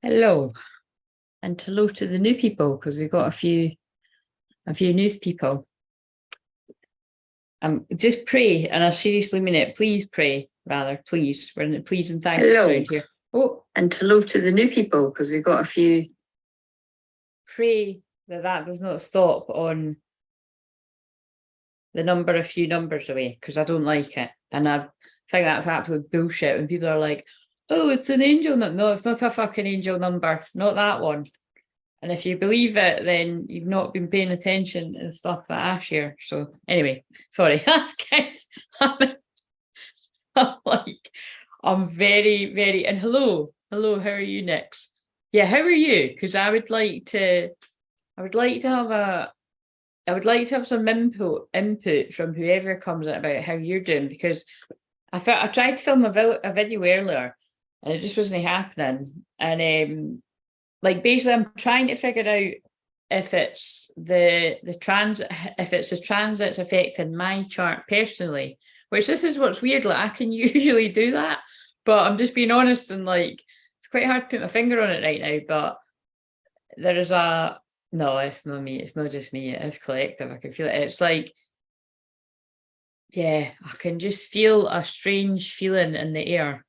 Hello, and hello to the new people because we've got a few new people. Just pray, and I seriously mean it. Please pray, rather, please. We're in the please and thank you around here. Oh, and hello to the new people because we've got a few. Pray that does not stop on the number a few numbers away because I don't like it, and I think that's absolute bullshit when people are like, "Oh, it's an angel number." No, it's not a fucking angel number. Not that one. And if you believe it, then you've not been paying attention and stuff that I share. So anyway, sorry, that's kind of, I'm very, very, and hello, how are you, Nix? Yeah, how are you? Because I would like to have some input from whoever comes in about how you're doing, because I tried to film a video earlier and it just wasn't happening. And basically I'm trying to figure out if it's the transits affecting my chart personally, which this is what's weird. Like, I can usually do that, but I'm just being honest, and it's quite hard to put my finger on it right now. But there is no, it's not me. It's not just me. It is collective. I can feel it. It's like, yeah, I can just feel a strange feeling in the air.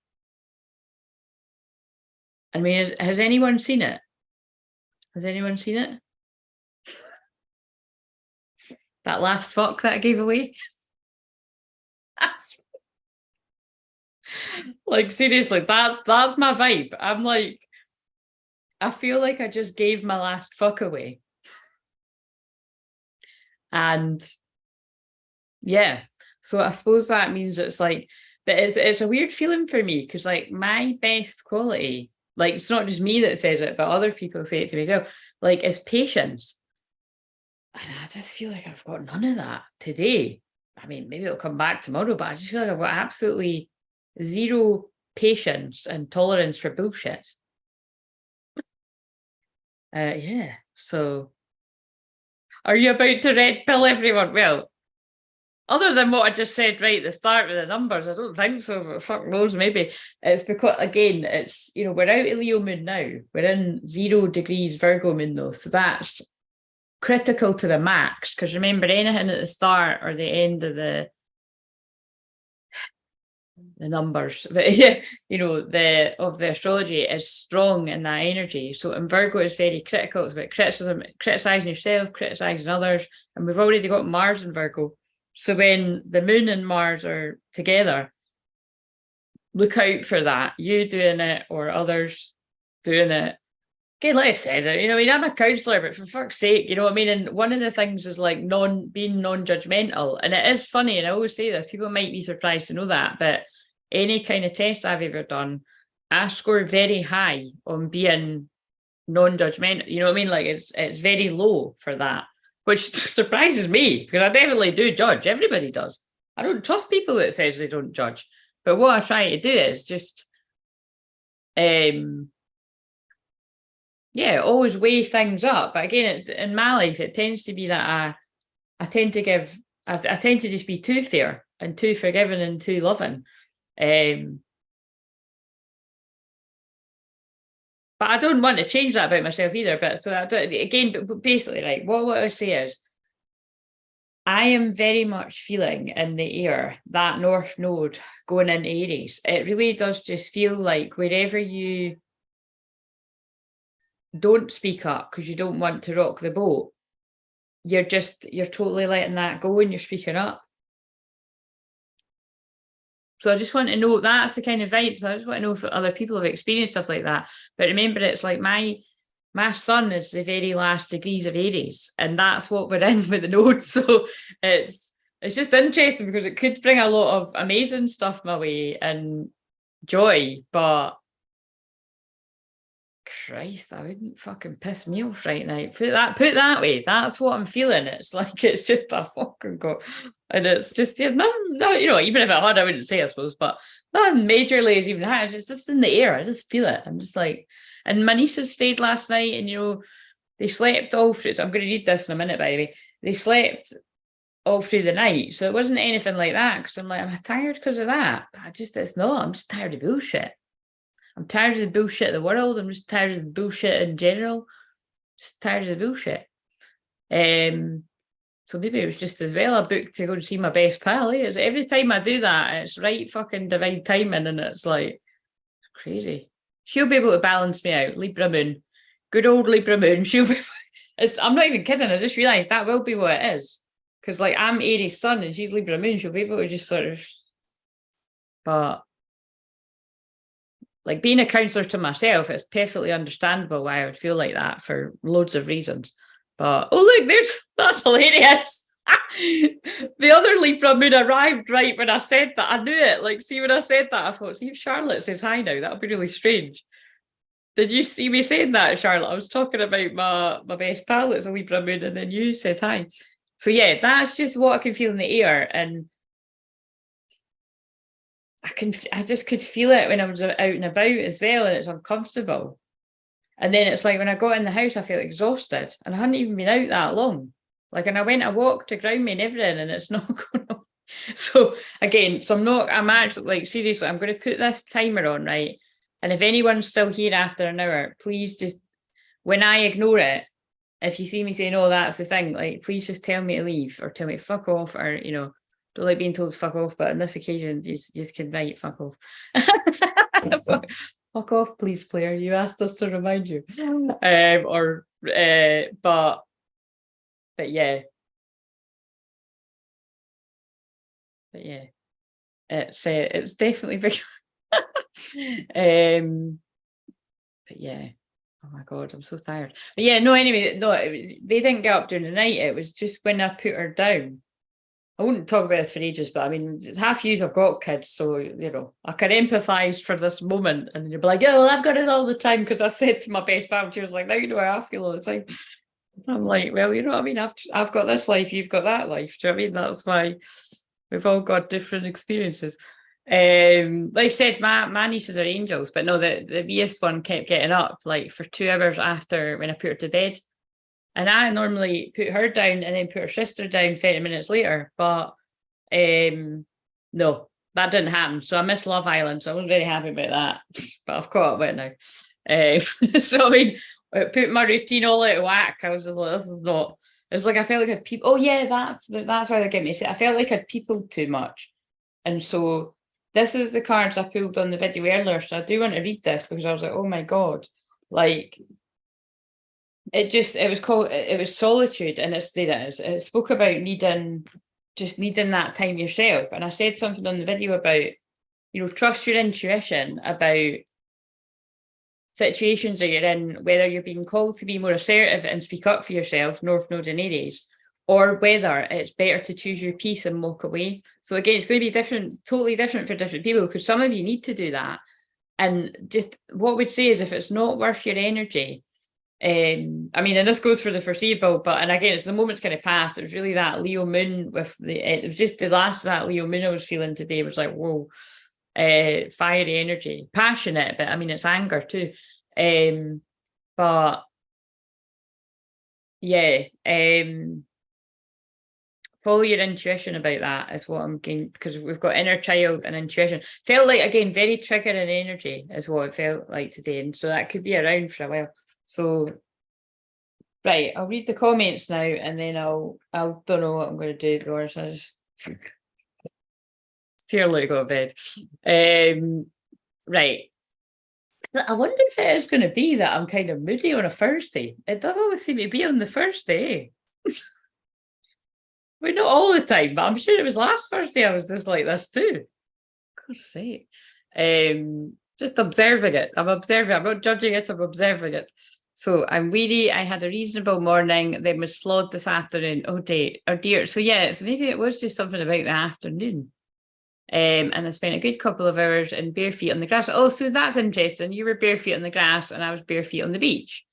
I mean, has anyone seen it? Has anyone seen it? That last fuck that I gave away? That's like, seriously, that's my vibe. I'm like, I feel like I just gave my last fuck away. And yeah, so I suppose that means it's like, but it's a weird feeling for me because like my best quality, like it's not just me that says it, but other people say it to me as well, like, is patience. And I just feel like I've got none of that today. I mean, maybe it'll come back tomorrow, but I just feel like I've got absolutely zero patience and tolerance for bullshit. Yeah. So, are you about to red pill everyone? Well, other than what I just said right at the start with the numbers, I don't think so, but fuck knows, maybe. It's because, again, it's, we're out of Leo moon now. We're in 0 degrees Virgo moon though. So that's critical to the max, because remember, anything at the start or the end of the numbers, but yeah, the astrology is strong in that energy. So in Virgo, it's very critical. It's about criticism, criticizing yourself, criticizing others, and we've already got Mars in Virgo. So when the moon and Mars are together, look out for that. You doing it or others doing it. Okay, like I said, I mean, I'm a counsellor, but for fuck's sake, you know what I mean? And one of the things is like being non-judgmental. And it is funny, and I always say this, people might be surprised to know that, but any kind of test I've ever done, I score very high on being non-judgmental. You know what I mean? Like, it's very low for that, which surprises me because I definitely do judge. Everybody does. I don't trust people that says they don't judge. But what I try to do is just yeah, always weigh things up. But again, it's in my life, it tends to be that I tend to just be too fair and too forgiving and too loving. But I don't want to change that about myself either. But so but basically, right, what I say is, I am very much feeling in the air that North Node going into Aries. It really does just feel like wherever you don't speak up because you don't want to rock the boat, you're totally letting that go and you're speaking up. So I just want to know, that's the kind of vibe. So I just want to know if other people have experienced stuff like that. But remember, it's like my sun is the very last degrees of Aries, and that's what we're in with the node. So it's just interesting because it could bring a lot of amazing stuff my way and joy, but Christ, that wouldn't fucking piss me off right now. Put that way. That's what I'm feeling. It's like, it's just a fucking go, and it's just, there's no, even if it had, I wouldn't say, I suppose, but nothing majorly is even high. It's just in the air. I just feel it. I'm just like, and my nieces stayed last night, and they slept all through. So I'm going to read this in a minute, by the way. They slept all through the night, so it wasn't anything like that. Because I'm like, I'm tired because of that. But I'm just tired of bullshit. I'm tired of the bullshit of the world. I'm just tired of the bullshit in general. Just tired of the bullshit. So maybe it was just as well I booked to go and see my best pal. It's every time I do that, it's right fucking divine timing, and it's like crazy. She'll be able to balance me out. Libra moon, good old Libra moon. She'll be. I'm not even kidding. I just realised that will be what it is, because like I'm Aries sun and she's Libra moon. She'll be able to just sort of. But like being a counsellor to myself, it's perfectly understandable why I would feel like that for loads of reasons. But oh look, that's hilarious. The other Libra moon arrived right when I said that. I knew it. Like, see, when I said that, I thought, see if Charlotte says hi now, that would be really strange. Did you see me saying that, Charlotte? I was talking about my best pal that's a Libra moon, and then you said hi. So yeah, that's just what I can feel in the air, and I just could feel it when I was out and about as well, and it's uncomfortable. And then it's like when I got in the house, I felt exhausted, and I hadn't even been out that long. Like, and I went a walk to ground me and everything, and it's not going on. So again, I'm actually like, seriously, I'm going to put this timer on, right? And if anyone's still here after an hour, please just, when I ignore it, if you see me saying, oh, that's the thing, like, please just tell me to leave or tell me to fuck off, or, you know, don't like being told to fuck off, but on this occasion, you just can write fuck off. Fuck off, please, Claire. You asked us to remind you. But yeah. But yeah. It's definitely big. But yeah. Oh my god, I'm so tired. But yeah, no, anyway, no, they didn't get up during the night. It was just when I put her down. I wouldn't talk about this for ages, but I mean, half you have got kids, so you know, I can empathise for this moment, and you'll be like, "Oh, well, I've got it all the time," because I said to my best pal, she was like, "Now you know how I feel all the time." And I'm like, "Well, you know what I mean? I've got this life, you've got that life. Do you know what I mean? That's why we've all got different experiences." Like I said, my nieces are angels, but no, the wee-est one kept getting up like for 2 hours after when I put her to bed. And I normally put her down and then put her sister down 30 minutes later. But no, that didn't happen. So I missed Love Island. So I wasn't very happy about that. But I've caught up with it now. So I mean, I put my routine all out of whack. I was just like, this is not. It was like I felt like I'd people. Oh yeah, that's why they're getting me. I felt like I'd peopled too much. And so this is the cards I pulled on the video earlier. So I do want to read this because I was like, oh my God. Like, it was solitude, and it spoke about needing that time yourself. And I said something on the video about, you know, trust your intuition about situations that you're in, whether you're being called to be more assertive and speak up for yourself, North Node and Aries, or whether it's better to choose your peace and walk away. So again, it's going to be totally different for different people, because some of you need to do that. And just what we'd say is, if it's not worth your energy, I mean, and this goes for the foreseeable, and again, it's the moment's kind of past. It was really that Leo moon it was just the last of that Leo moon I was feeling today was like, whoa, fiery energy, passionate, but I mean, it's anger too. But yeah, follow your intuition about that is what I'm getting, because we've got inner child and intuition. Felt like, again, very triggering energy is what it felt like today, and so that could be around for a while. So, right, I'll read the comments now, and then I'll don't know what I'm going to do, Doris. I just too early to go to bed. Right. I wonder if it is going to be that I'm kind of moody on a Thursday. It does always seem to be on the Thursday. Well, not all the time, but I'm sure it was last Thursday I was just like this too. God's sake. Just observing it. I'm observing. I'm not judging it. I'm observing it. So I'm weary. I had a reasonable morning, then was flawed this afternoon. Oh dear. So yeah, so maybe it was just something about the afternoon. And I spent a good couple of hours in bare feet on the grass. Oh, so that's interesting. You were bare feet on the grass and I was bare feet on the beach.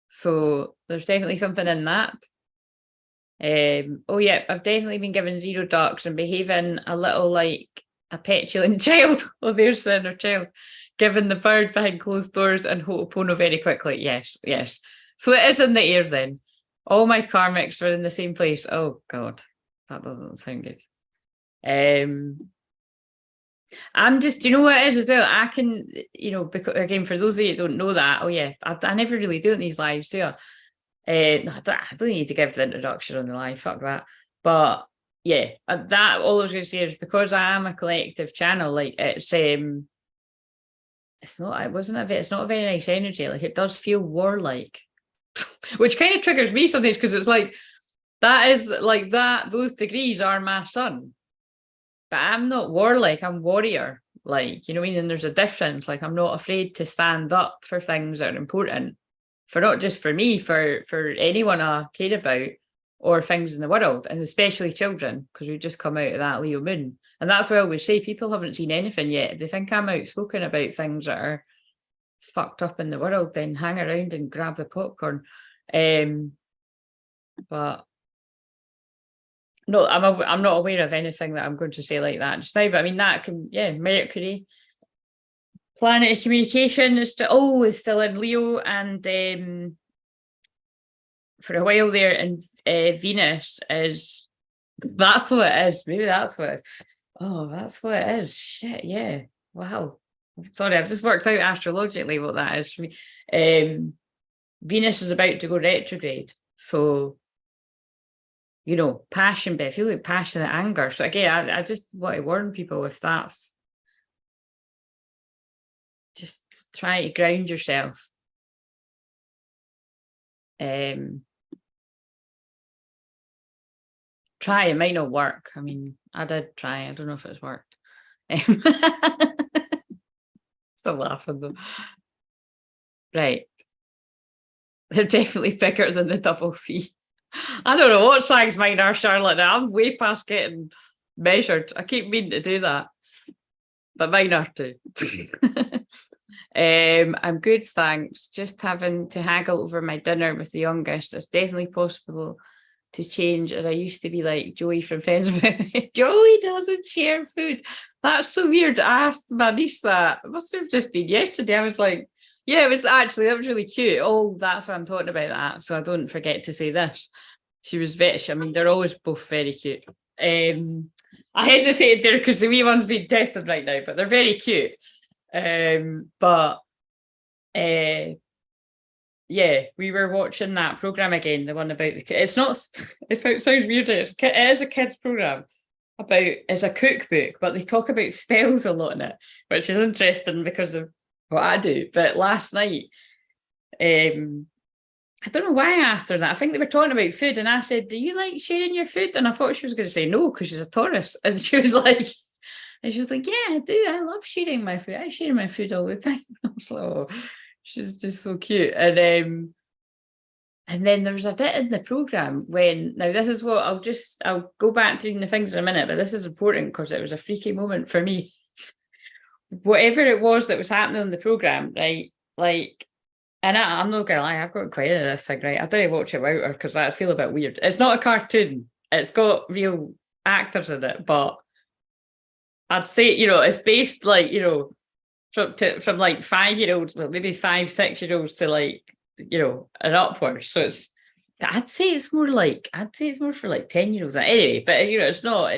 So there's definitely something in that. Oh yeah, I've definitely been given 0 ducks and behaving a little like a petulant child. Oh, there's the inner child. Given the bird behind closed doors and Ho'opono very quickly. Yes. So it is in the air then. All my karmics were in the same place. Oh God, that doesn't sound good. I'm just, do you know what it is as well? I can, because again, for those of you that don't know that, oh yeah, I never really do it in these lives, do I? No, I don't need to give the introduction on the live, fuck that. But yeah, that all I was going to say is because I am a collective channel, like it's not, it's not a very nice energy. Like it does feel warlike, which kind of triggers me sometimes because it's like, that is like that, those degrees are my sun. But I'm not warlike, I'm warrior. Like, you know what I mean? And there's a difference. Like, I'm not afraid to stand up for things that are important, for not just for me, for anyone I care about, or things in the world, and especially children, because we just come out of that Leo moon. And that's why I always say people haven't seen anything yet. If they think I'm outspoken about things that are fucked up in the world, then hang around and grab the popcorn. But no, I'm not aware of anything that I'm going to say like that just now. But I mean, that can, yeah, Mercury, planet of communication, is still in Leo, and for a while there, and Venus is, that's what it is. Maybe that's what it is. Oh, that's what it is. Shit, yeah. Wow. Sorry, I've just worked out astrologically what that is for me. Venus is about to go retrograde, so passion, but I feel like passionate anger. So again, I just want to warn people, if that's, just try to ground yourself. Try, it might not work. I mean, I did try. I don't know if it's worked. Still laughing though. Right. They're definitely bigger than the double C. I don't know what size mine are, Charlotte. Now I'm way past getting measured. I keep meaning to do that, but mine are too. I'm good, thanks. Just having to haggle over my dinner with the youngest. It's definitely possible to change, as I used to be like Joey from Friends. Joey doesn't share food. That's so weird. I asked my niece that. It must have just been yesterday. I was like, yeah, it was actually, that was really cute. Oh, that's what I'm talking about, that. So I don't forget to say this. She was I mean, they're always both very cute. I hesitated there because the wee one's being tested right now, but they're very cute. But yeah, we were watching that program again, the one about the kid. It's not, it sounds weird, it is a kids program it's a cookbook, but they talk about spells a lot in it, which is interesting because of what I do. But last night, I don't know why I asked her that. I think they were talking about food, and I said, do you like sharing your food? And I thought she was going to say no, because she's a Taurus. And she was like, yeah, I do. I love sharing my food. I share my food all the time. I was like, oh, she's just so cute. And then there's a bit in the program when, now this is what I'll go back to reading the things in a minute, but this is important because it was a freaky moment for me. Whatever it was that was happening in the program, right? Like, and I'm not gonna lie, I've got quite into this thing, right? I didn't watch it without her because I feel a bit weird. It's not a cartoon. It's got real actors in it, but I'd say, it's based like, from like 5-year-olds, well, maybe 5-6-year-olds to like, and upwards. So I'd say it's more for like 10-year-olds. Anyway, but it's not,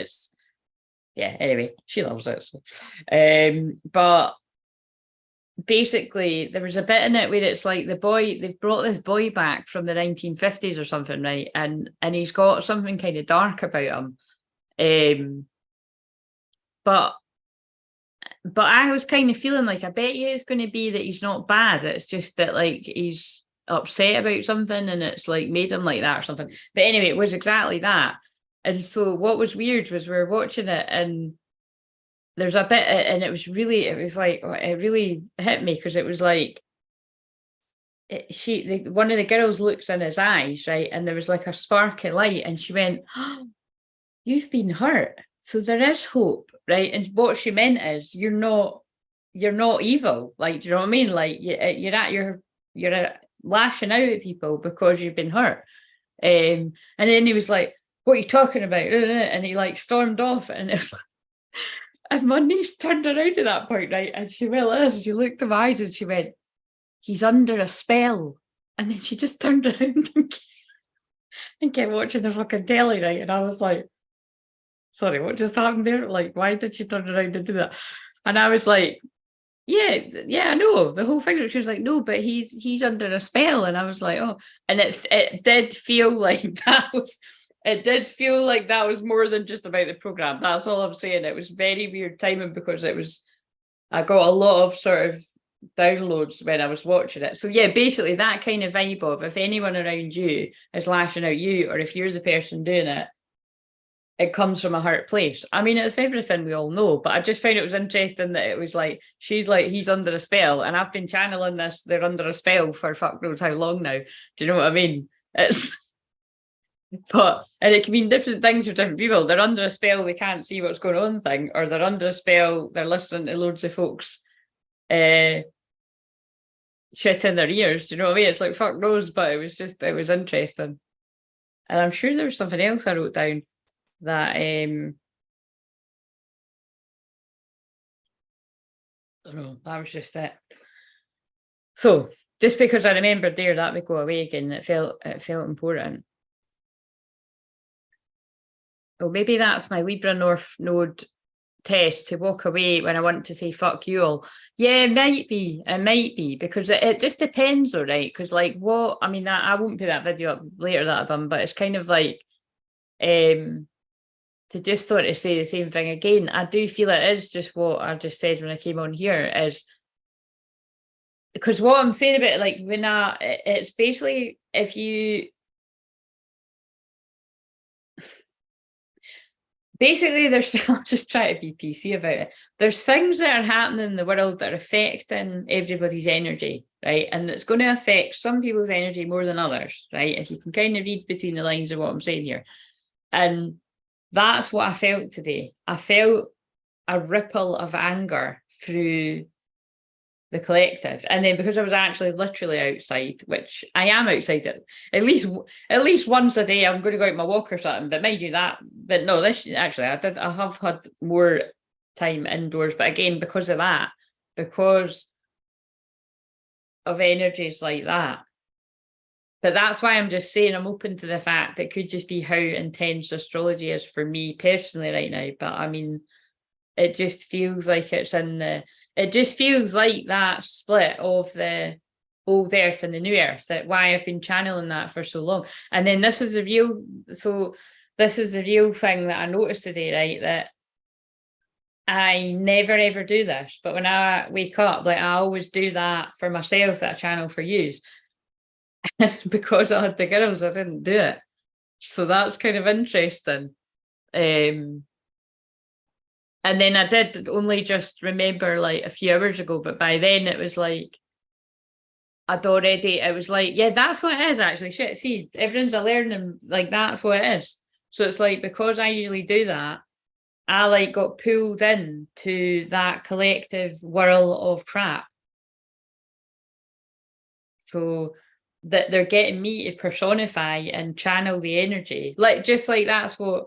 yeah, anyway, she loves it. So. But basically there was a bit in it where it's like they've brought this boy back from the 1950s or something, right? And he's got something kind of dark about him. But I was kind of feeling like, I bet you it's going to be that he's not bad. It's just that like he's upset about something and it's like made him like that or something. But anyway, it was exactly that. And so what was weird was we were watching it and there's a bit, and it was like, it really hit me because it was like, one of the girls looks in his eyes, right? And there was like a spark of light and she went, oh, you've been hurt. So there is hope, right? And what she meant is you're not evil. Like, do you know what I mean? Like you're lashing out at people because you've been hurt. And then he was like, what are you talking about? And he like stormed off, and it was like, and my niece turned around at that point, right? And she looked in my eyes and she went, he's under a spell. And then she just turned around and kept watching the fucking telly, right? And I was like, sorry, what just happened there? Like, why did she turn around and do that? And I was like, yeah, I know the whole thing. She was like, no, but he's under a spell, and I was like, oh, and it did feel like that was. It did feel like that was more than just about the program. That's all I'm saying. It was very weird timing because I got a lot of sort of downloads when I was watching it. So yeah, basically that kind of vibe of if anyone around you is lashing out you, or if you're the person doing it, it comes from a hurt place. I mean, it's everything we all know, but I just found it was interesting that it was like, she's like, he's under a spell. And I've been channeling this, they're under a spell for fuck knows how long now. Do you know what I mean? It's, and it can mean different things for different people. They're under a spell, they can't see what's going on thing, or they're under a spell, they're listening to loads of folks shit in their ears. Do you know what I mean? It's like, fuck knows, but it was interesting. And I'm sure there was something else I wrote down that I don't know, that was just it. So just because I remembered there that would go away again, it felt important. Oh, maybe that's my Libra North node test to walk away when I want to say fuck you all. Yeah, it might be because it just depends, all right. Because like what I mean, I won't put that video up later that I've done, but it's kind of like to just sort of say the same thing again. I do feel it is just what I just said when I came on here, is because what I'm saying about it, like when it's basically if you basically there's I'll just try to be PC about it. There's things that are happening in the world that are affecting everybody's energy, right? And it's going to affect some people's energy more than others, right? If you can kind of read between the lines of what I'm saying here. And that's what I felt today. I felt a ripple of anger through the collective, and then because I was actually literally outside, which I am outside at least once a day, I'm going to go out my walk or something. But mind you that, but no, this actually I have had more time indoors, but again because of that, because of energies like that. But that's why I'm just saying I'm open to the fact it could just be how intense astrology is for me personally right now. But I mean, it just feels like it just feels like that split of the old earth and the new earth, that why I've been channeling that for so long. And then this is the real thing that I noticed today, right? That I never ever do this, but when I wake up, like I always do that for myself, that I channel for use. Because I had the girls, I didn't do it. So that's kind of interesting. And then I did only just remember like a few hours ago, but by then it was like it was like, yeah, that's what it is actually. Shit, see, everyone's a learning, like that's what it is. So it's like, because I usually do that, I like got pulled in to that collective whirl of crap. So that they're getting me to personify and channel the energy. Like, just like that's what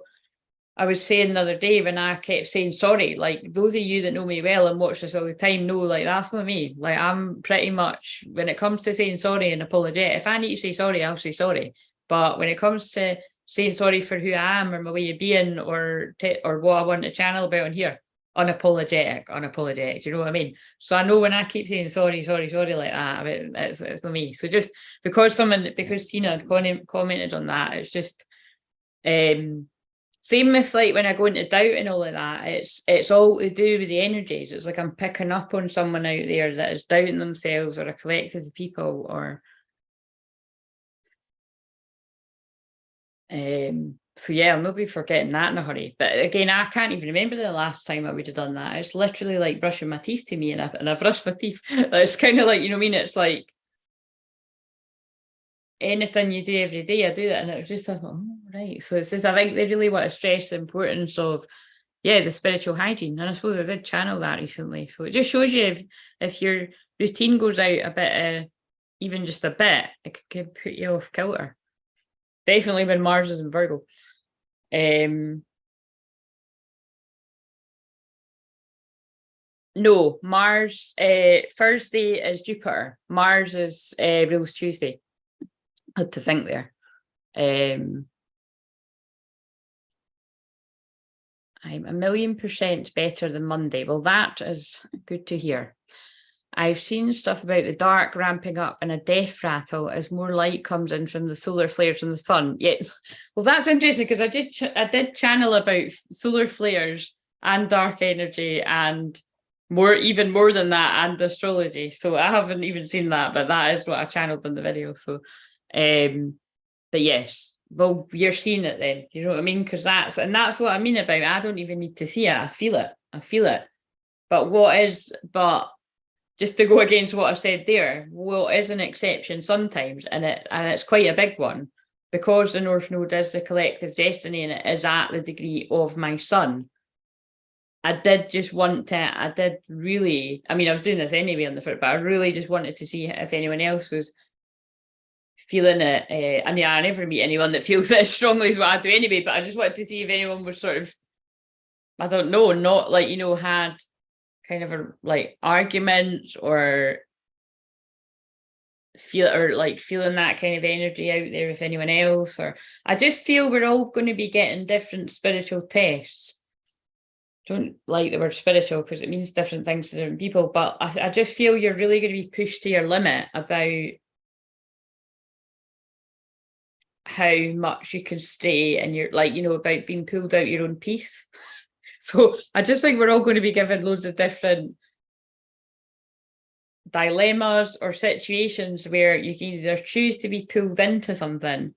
I was saying the other day when I kept saying sorry. Like, those of you that know me well and watch this all the time know, like, that's not me. Like, I'm pretty much, when it comes to saying sorry and apologetic, if I need to say sorry, I'll say sorry. But when it comes to saying sorry for who I am or my way of being or what I want to channel about on here, unapologetic. Do you know what I mean? So I know when I keep saying sorry like that, it's not me. So just because Tina had commented on that, it's just same with like when I go into doubt and all of that, it's all to do with the energies. It's like I'm picking up on someone out there that is doubting themselves, or a collective of people, or so yeah, I'll not be forgetting that in a hurry. But again, I can't even remember the last time I would have done that. It's literally like brushing my teeth to me, and I brush my teeth. It's kind of like, you know what I mean? It's like anything you do every day, I do that, and it was just like, oh right. So it's just, I think they really want to stress the importance of the spiritual hygiene, and I suppose I did channel that recently. So it just shows you if your routine goes out a bit, even just a bit, it could put you off kilter. Definitely when Mars is in Virgo. No, Mars, Thursday is Jupiter. Mars is rules Tuesday. I had to think there. I'm 1,000,000% better than Monday. Well, that is good to hear. I've seen stuff about the dark ramping up and a death rattle as more light comes in from the solar flares from the sun. Yes. Well, that's interesting because I did channel about solar flares and dark energy and even more than that, and astrology. So I haven't even seen that, but that is what I channeled in the video. So, but yes, well, you're seeing it then. You know what I mean? Because that's what I mean about. I don't even need to see it. I feel it. But just to go against what I said there, well, is an exception sometimes, and it's quite a big one, because the North Node is the collective destiny, and it is at the degree of my sun. I really, I mean, I was doing this anyway on the front, but I really just wanted to see if anyone else was feeling it. And yeah, I never meet anyone that feels it as strongly as what I do anyway, but I just wanted to see if anyone was sort of, I don't know, not like, had kind of like arguments or feeling that kind of energy out there with anyone else. Or I just feel we're all going to be getting different spiritual tests. Don't like the word spiritual because it means different things to different people, but I just feel you're really going to be pushed to your limit about how much you can stay, and you're like, about being pulled out your own piece. So I just think we're all going to be given loads of different dilemmas or situations where you can either choose to be pulled into something,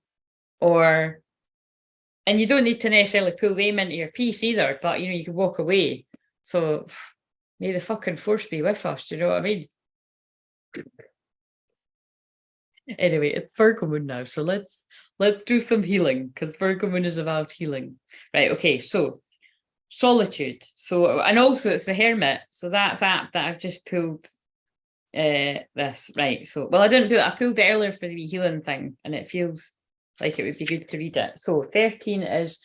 and you don't need to necessarily pull them into your piece either, but you can walk away. So may the fucking force be with us, do you know what I mean? Anyway, it's Virgo moon now, so let's do some healing, because Virgo moon is about healing. Right, okay, so solitude. So, and also it's the Hermit, so that's app that I've just pulled this. Right, so, well, I pulled it earlier for the healing thing, and it feels like it would be good to read it. So 13 is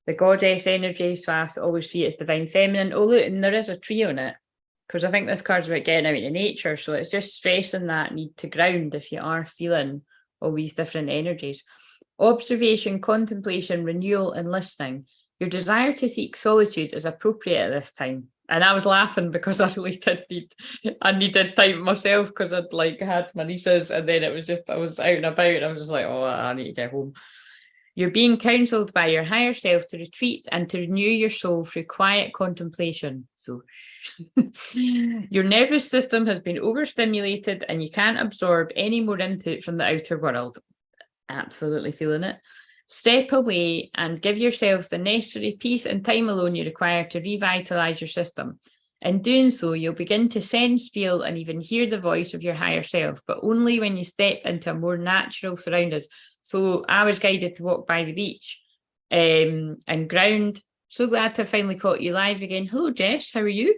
the goddess energy, so I always see it as divine feminine. Oh look, and there is a tree on it, because I think this card's about getting out into nature, so it's just stressing that need to ground if you are feeling all these different energies. Observation, contemplation, renewal, and listening. Your desire to seek solitude is appropriate at this time. And I was laughing because I really I needed time myself, because I'd had my nieces, and then it was just, I was out and about, and I was just like, oh, I need to get home. You're being counseled by your higher self to retreat and to renew your soul through quiet contemplation. So your nervous system has been overstimulated and you can't absorb any more input from the outer world. Absolutely feeling it. Step away and give yourself the necessary peace and time alone you require to revitalize your system. In doing so, you'll begin to sense, feel, and even hear the voice of your higher self, but only when you step into a more natural surroundings. So I was guided to walk by the beach and ground. So glad to have finally caught you live again. Hello, Jess. How are you?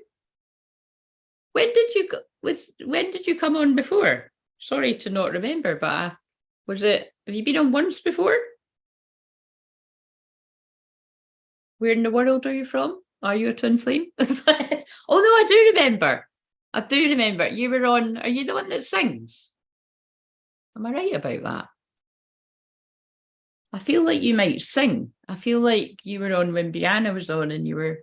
When did you come on before? Sorry to not remember, but have you been on once before? Where in the world are you from? Are you a Twinflame? Oh no, I do remember. You were on, are you the one that sings? Am I right about that? I feel like you might sing. I feel like you were on when Brianna was on and you were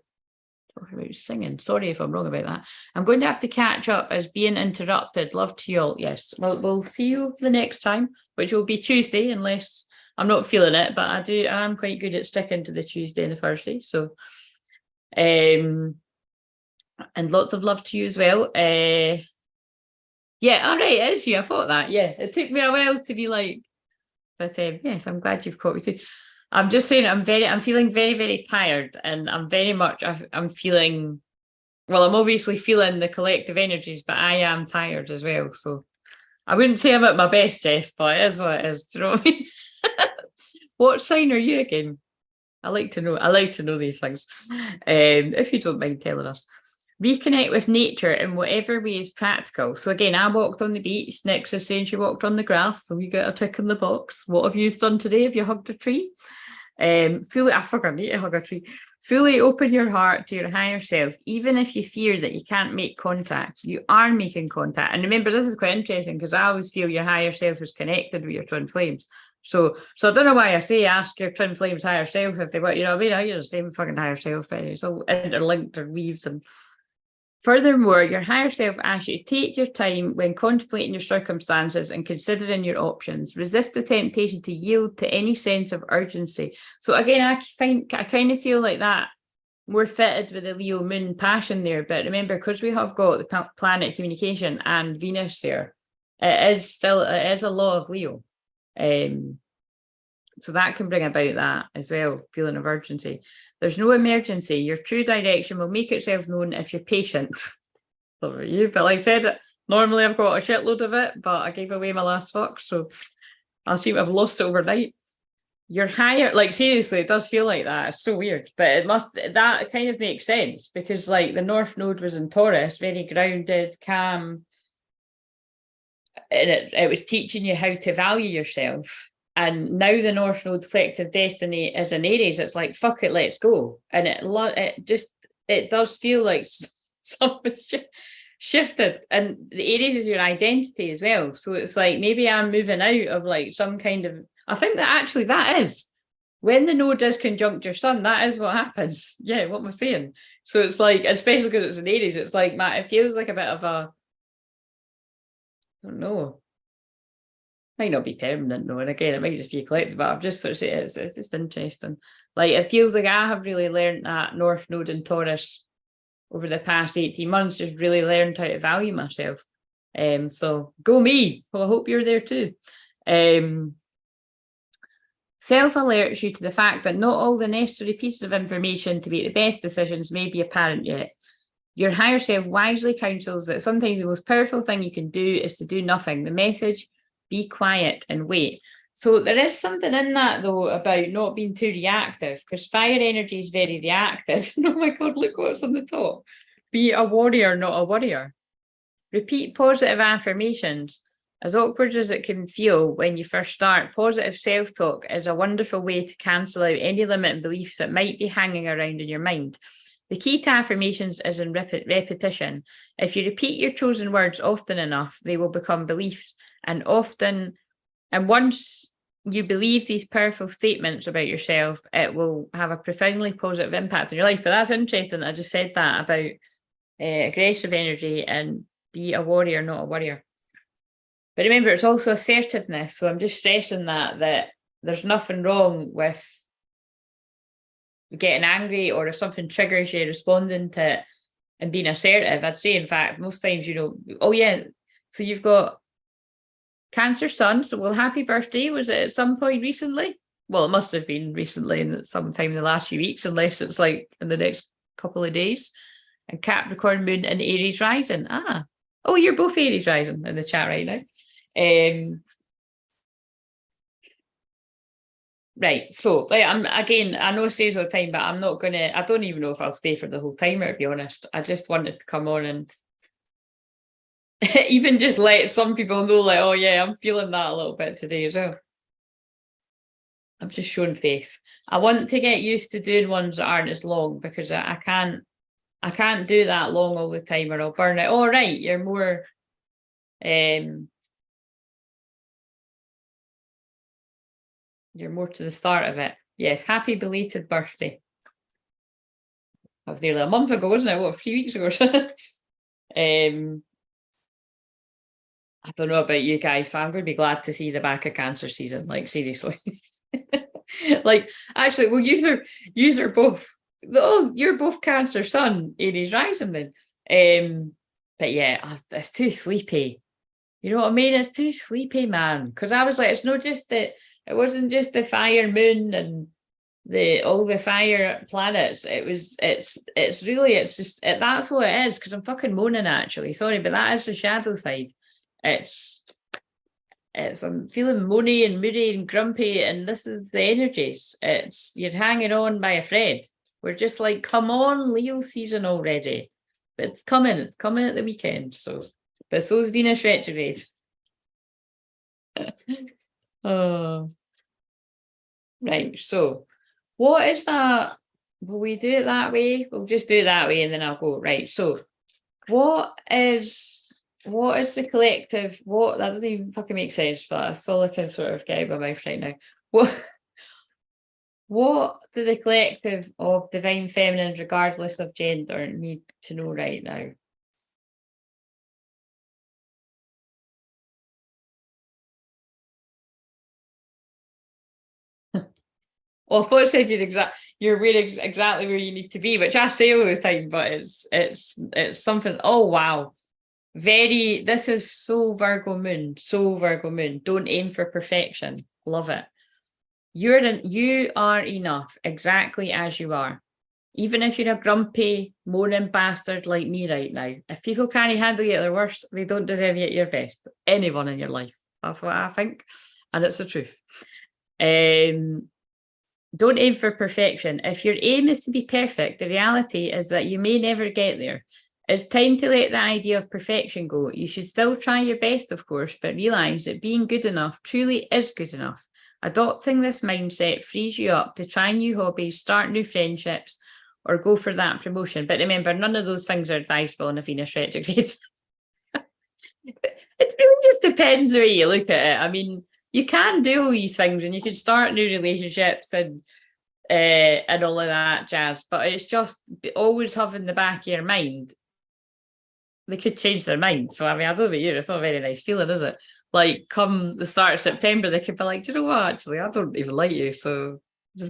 talking about singing. Sorry if I'm wrong about that. I'm going to have to catch up as being interrupted. Love to you all. Yes. Well, we'll see you the next time, which will be Tuesday, unless I'm not feeling it, but I'm quite good at sticking to the Tuesday and the Thursday. So, and lots of love to you as well. Yeah, all right, it is you. I thought that. Yeah, it took me a while to be like, but yes, I'm glad you've caught me too. I'm just saying I'm feeling very, very tired, and I'm feeling, well, I'm obviously feeling the collective energies, but I am tired as well. So I wouldn't say I'm at my best, Jess, but it is what it is. Do you know what I mean? What sign are you again? I like to know these things. If you don't mind telling us. Reconnect with nature in whatever way is practical. So again, I walked on the beach. Next is saying she walked on the grass. So we get a tick in the box. What have you done today? Have you hugged a tree? I forgot, I need to hug a tree. Fully open your heart to your higher self, even if you fear that you can't make contact. You are making contact. And remember, this is quite interesting because I always feel your higher self is connected with your twin flames. So I don't know why I say ask your twin flames higher self if they want, you know what I mean? You're the same fucking higher self, but it's all interlinked or weaves. And furthermore, your higher self asks you to take your time when contemplating your circumstances and considering your options. Resist the temptation to yield to any sense of urgency. So again, I kind of feel like that more fitted with the Leo moon passion there. But remember, because we have got the planet communication and Venus there, it is a law of Leo. So that can bring about that as well, feeling of urgency. There's no emergency. Your true direction will make itself known if you're patient. But like I said, normally I've got a shitload of it, but I gave away my last fuck, so I seem to have lost it overnight. You're higher, like seriously, it does feel like that. It's so weird, but that kind of makes sense because like the North Node was in Taurus, very grounded, calm, and it was teaching you how to value yourself. And now the North Node collective destiny is in Aries. It's like, fuck it, let's go. And it does feel like something shifted. And the Aries is your identity as well. So it's like, maybe I'm moving out of like some kind of, I think that actually that is. When the node is conjunct your sun, that is what happens. Yeah, what am I saying? So it's like, especially because it's in Aries, it's like, it feels like a bit of a, I don't know, might not be permanent though, and again it might just be collective, but I've just sort of say it's just interesting. Like it feels like I have really learned that North Node in Taurus over the past 18 months, just really learned how to value myself. So go me. Well, I hope you're there too. Self alerts you to the fact that not all the necessary pieces of information to make the best decisions may be apparent yet. Your higher self wisely counsels that sometimes the most powerful thing you can do is to do nothing. The message: be quiet and wait. So there is something in that though about not being too reactive, because fire energy is very reactive. Oh my God, look what's on the top. Be a warrior, not a worrier. Repeat positive affirmations. As awkward as it can feel when you first start, positive self-talk is a wonderful way to cancel out any limiting beliefs that might be hanging around in your mind. The key to affirmations is in repetition. If you repeat your chosen words often enough, they will become beliefs. And once you believe these powerful statements about yourself, it will have a profoundly positive impact on your life. But that's interesting. I just said that about aggressive energy and be a warrior, not a worrier. But remember, it's also assertiveness. So I'm just stressing that there's nothing wrong with getting angry, or if something triggers you, responding to it and being assertive. I'd say, in fact, most times, oh yeah, so you've got Cancer Sun. So, well, happy birthday. Was it at some point recently? Well, it must have been recently, in sometime in the last few weeks, unless it's like in the next couple of days. And Capricorn Moon and Aries rising. Oh, you're both Aries rising in the chat right now. Right, so like I know it says all the time, but I'm not gonna. I don't even know if I'll stay for the whole timer, to be honest. I just wanted to come on and even just let some people know, like, oh yeah, I'm feeling that a little bit today as well. I'm just showing face. I want to get used to doing ones that aren't as long, because I can't do that long all the time or I'll burn it. Oh, right, you're more you're more to the start of it. Yes, happy belated birthday. That was nearly a month ago, wasn't it? What, 3 weeks ago or something? I don't know about you guys, but I'm going to be glad to see the back of Cancer season. Like, seriously. Like, actually, well, you're both. Oh, you're both Cancer Sun, Aries rising then. But yeah, it's too sleepy. You know what I mean? It's too sleepy, man. Because I was like, it's not just that. It wasn't just the fire moon and all the fire planets. It's just that's what it is. Because I'm fucking moaning, actually. Sorry, but that is the shadow side. It's I'm feeling moany and moody and grumpy, and this is the energies. It's you're hanging on by a thread. We're just like, come on, Leo season already. But it's coming at the weekend. So, but so's Venus retrograde. Oh, right. So, what is that? Will we do it that way? We'll just do it that way, and then I'll go right. So, what is what is the collective? What, that doesn't even fucking make sense, but that's all I can sort of get out of my mouth right now. What do the collective of divine feminines, regardless of gender, need to know right now? Well, I thought I said you're exactly where you need to be, which I say all the time, but it's something. Oh wow, this is so Virgo moon, so Virgo moon. Don't aim for perfection. Love it. You are enough exactly as you are. Even if you're a grumpy, moaning bastard like me right now, if people can't handle you at their worst, they don't deserve you at your best. Anyone in your life. That's what I think. And it's the truth. Don't aim for perfection. If your aim is to be perfect, the reality is that you may never get there. It's time to let the idea of perfection go. You should still try your best, of course, but realize that being good enough truly is good enough. Adopting this mindset frees you up to try new hobbies, start new friendships, or go for that promotion. But remember, none of those things are advisable in a Venus retrograde. It really just depends the way you look at it. I mean, you can do all these things and you can start new relationships and all of that jazz, but it's just always have in the back of your mind they could change their mind. So I mean, I don't know about you, it's not a very nice feeling, is it? Like come the start of September, they could be like, do you know what, actually I don't even like you, so I'm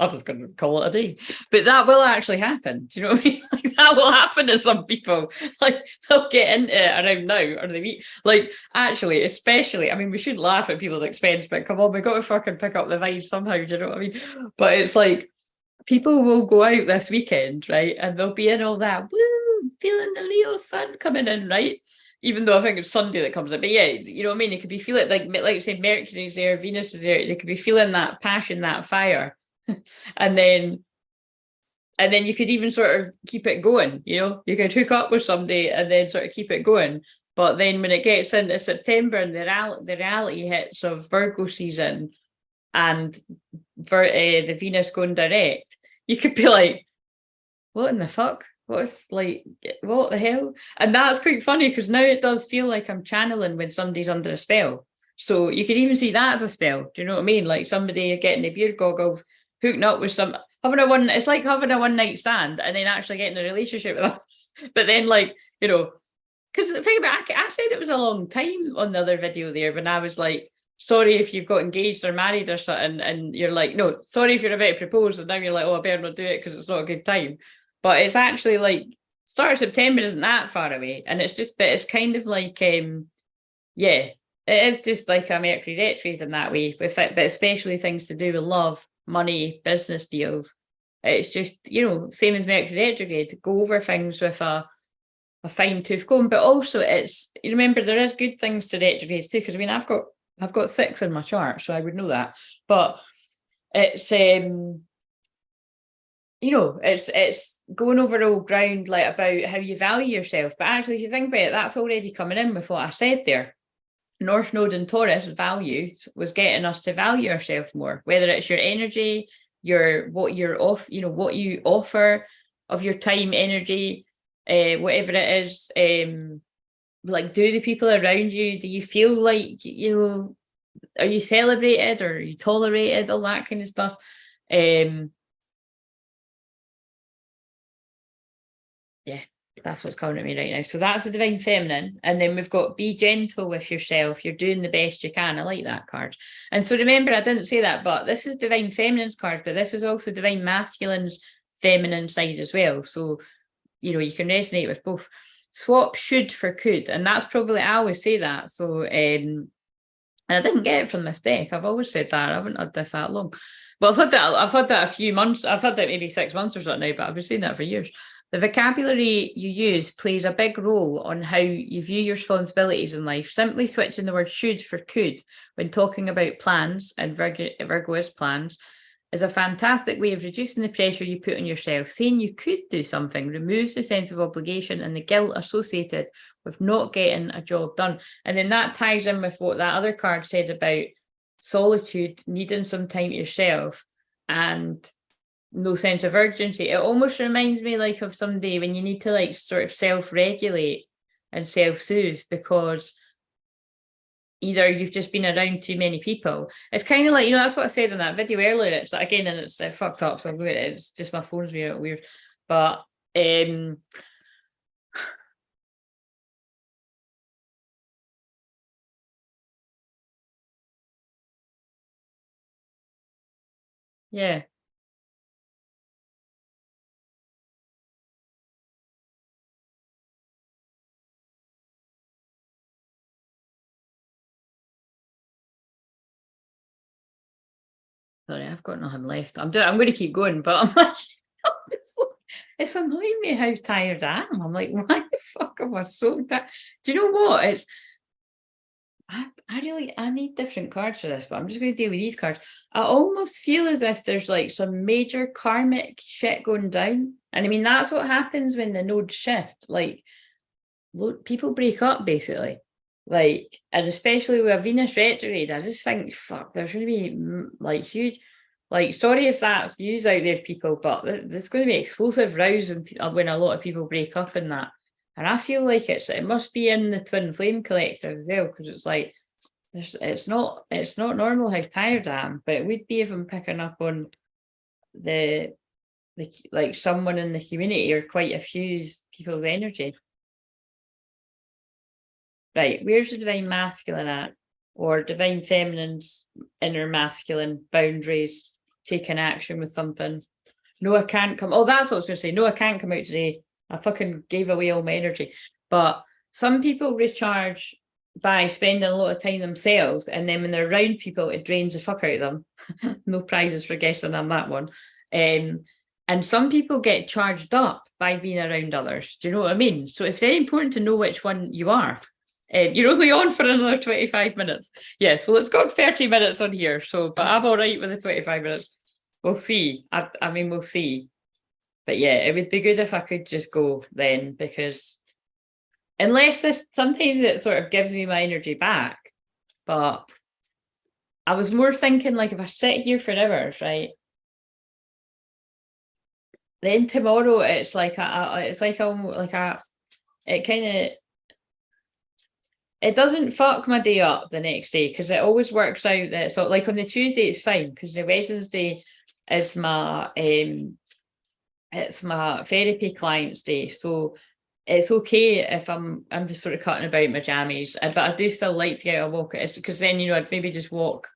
just gonna call it a day. But that will actually happen. Do you know what I mean? Like, that will happen to some people. Like they'll get into it around now, or they meet. Like actually, especially, I mean, we shouldn't laugh at people's expense, but come on, we got to fucking pick up the vibe somehow. Do you know what I mean? But it's like people will go out this weekend, right? And they'll be in all that, woo, feeling the Leo sun coming in, right? Even though I think it's Sunday that comes in. But yeah, you know what I mean? They could be feeling like you say, Mercury's there, Venus is there. They could be feeling that passion, that fire. and then you could even sort of keep it going, you know, you could hook up with somebody and then sort of keep it going. But then when it gets into September and the reality hits of Virgo season and the Venus going direct, you could be like, what in the fuck? What the hell? And that's quite funny because now it does feel like I'm channeling when somebody's under a spell. So you could even see that as a spell. Do you know what I mean? Like somebody getting the beer goggles, hooking up with it's like having a one night stand and then actually getting a relationship with them. But then like, you know, because the thing about I said it was a long time on the other video there when I was like, sorry if you've got engaged or married or something, and you're like, no, sorry if you're about to propose, and now you're like, oh, I better not do it because it's not a good time. But it's actually like start of September isn't that far away, and it's kind of like yeah, it is just like a Mercury retrograde in that way with it, but especially things to do with love, money, business deals. It's just, you know, same as Mercury retrograde, go over things with a fine tooth comb, but also you remember there is good things to retrogrades too, because I mean I've got 6 in my chart, so I would know that. But it's you know, it's going over old ground like about how you value yourself. But actually, if you think about it, that's already coming in with what I said there. North Node in Taurus value was getting us to value ourselves more, whether it's your energy, what you offer of your time, energy, whatever it is. Like, do the people around you, do you feel like, you know, are you celebrated or are you tolerated, all that kind of stuff. Yeah, that's what's coming at me right now. So that's the divine feminine. And then we've got be gentle with yourself. You're doing the best you can. I like that card. And so remember, I didn't say that, but this is divine feminine's card, but this is also divine masculine's feminine side as well. So, you know, you can resonate with both. Swap should for could. And that's probably, I always say that. So, and I didn't get it from this deck. I've always said that. I haven't had this that long. Well, I've had that a few months. I've had that maybe 6 months or something now, but I've been saying that for years. The vocabulary you use plays a big role on how you view your responsibilities in life. Simply switching the word should for could when talking about plans, and Virgo is plans, is a fantastic way of reducing the pressure you put on yourself. Saying you could do something removes the sense of obligation and the guilt associated with not getting a job done. And then that ties in with what that other card said about solitude, needing some time to yourself, and no sense of urgency. It almost reminds me like of someday when you need to like sort of self-regulate and self-soothe, because either you've just been around too many people. It's kind of like, that's what I said in that video earlier. It's like, again, and it's fucked up, so it's just my phone's being weird. But yeah. Sorry, I've got nothing left. I'm going to keep going, but I'm like, it's annoying me how tired I am. I'm like, why the fuck am I so tired? Do you know what? I need different cards for this, but I'm just going to deal with these cards. I almost feel as if there's like some major karmic shit going down. And I mean, that's what happens when the nodes shift. Like, people break up, basically. Like, and especially with a Venus retrograde, I just think, fuck, there's going to be like huge, like, sorry if that's news out there, people, but there's going to be explosive rows when a lot of people break up in that. And I feel like it must be in the Twin Flame collective as well, because it's like, it's not normal how tired I am, but it would be if I'm picking up on the like someone in the community or quite a few people's energy. Right, where's the divine masculine at? Or divine feminine's inner masculine boundaries, taking action with something. No, I can't come. Oh, that's what I was going to say. No, I can't come out today. I fucking gave away all my energy. But some people recharge by spending a lot of time themselves, and then when they're around people, it drains the fuck out of them. No prizes for guessing on that one. And some people get charged up by being around others. Do you know what I mean? So it's very important to know which one you are. You're only on for another 25 minutes. Yes, well, it's got 30 minutes on here, so, but I'm all right with the 25 minutes. We'll see. I mean, we'll see. But yeah, it would be good if I could just go then, because unless sometimes it sort of gives me my energy back, but I was more thinking, like, if I sit here for hours, right, then tomorrow it's like it doesn't fuck my day up the next day, because it always works out that, so like on the Tuesday it's fine, because the Wednesday is my it's my therapy client's day, so it's okay if I'm just sort of cutting about my jammies, but I do still like to get a walk. It's because then I'd maybe just walk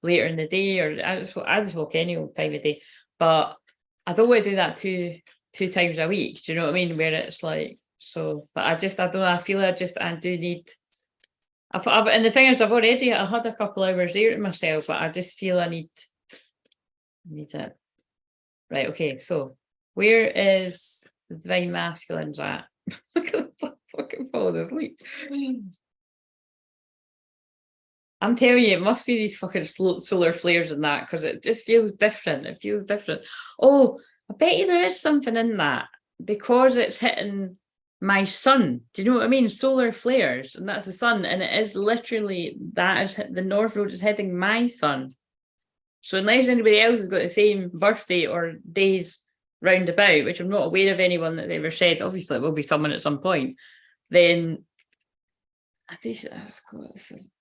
later in the day, or I just walk any old time of day, but I don't want to do that two times a week. Do you know what I mean? Where it's like, so, but I don't know. I feel I do need. And the thing is, I had a couple hours there to myself, but I just feel I need it. Right, okay, so where is the divine masculines at? Fucking fall asleep. I'm telling you, it must be these fucking solar flares and that, because it just feels different. It feels different. Oh, I bet you there is something in that, because it's hitting my sun. Do you know what I mean? Solar flares, and that's the sun, and it is literally, that is the North Node is hitting my sun. So unless anybody else has got the same birthday or days roundabout, which I'm not aware of anyone that they ever said, obviously it will be someone at some point, then I think that's got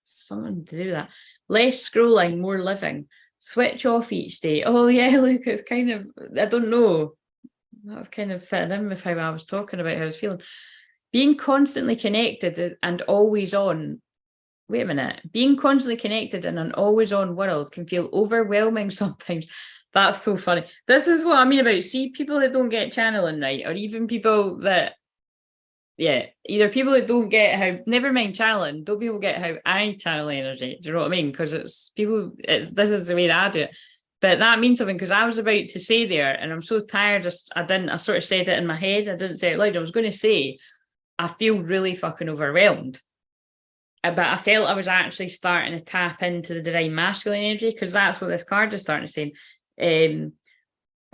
something to do with that. Less scrolling, more living. Switch off each day. Oh yeah, look, it's kind of, I don't know. That's kind of fitting in with how I was talking about how I was feeling. Being constantly connected and always on. Wait a minute. Being constantly connected in an always on world can feel overwhelming sometimes. That's so funny. This is what I mean about, see, people that don't get channeling right, or even people that, yeah, either people that don't get how, never mind channeling, don't people get how I channel energy? Do you know what I mean? Because this is the way that I do it. But that means something, because I was about to say there, and I'm so tired, I sort of said it in my head, I didn't say it loud. I was going to say, I feel really fucking overwhelmed. But I felt I was actually starting to tap into the divine masculine energy, because that's what this card is starting to say.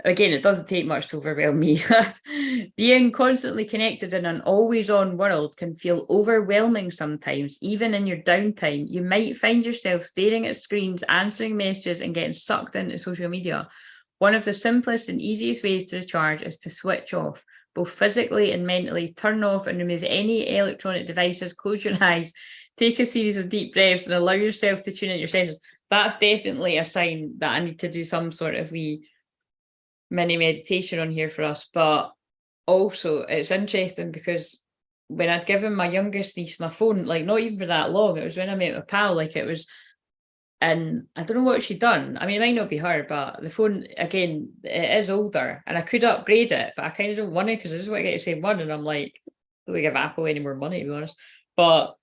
Again, it doesn't take much to overwhelm me. Being constantly connected in an always on world can feel overwhelming sometimes, even in your downtime. You might find yourself staring at screens, answering messages, and getting sucked into social media. One of the simplest and easiest ways to recharge is to switch off. both physically and mentally. Turn off and remove any electronic devices, close your eyes, take a series of deep breaths and allow yourself to tune in your senses. That's definitely a sign that I need to do some sort of wee mini meditation on here for us. But also it's interesting because when I'd given my youngest niece my phone, like not even for that long, it was when I met my pal, like it was, and I don't know what she'd done. I mean, it might not be her, but the phone, again, it is older and I could upgrade it, but I kind of don't want to because I just want to get the same one. And I'm like, don't give Apple any more money, to be honest. But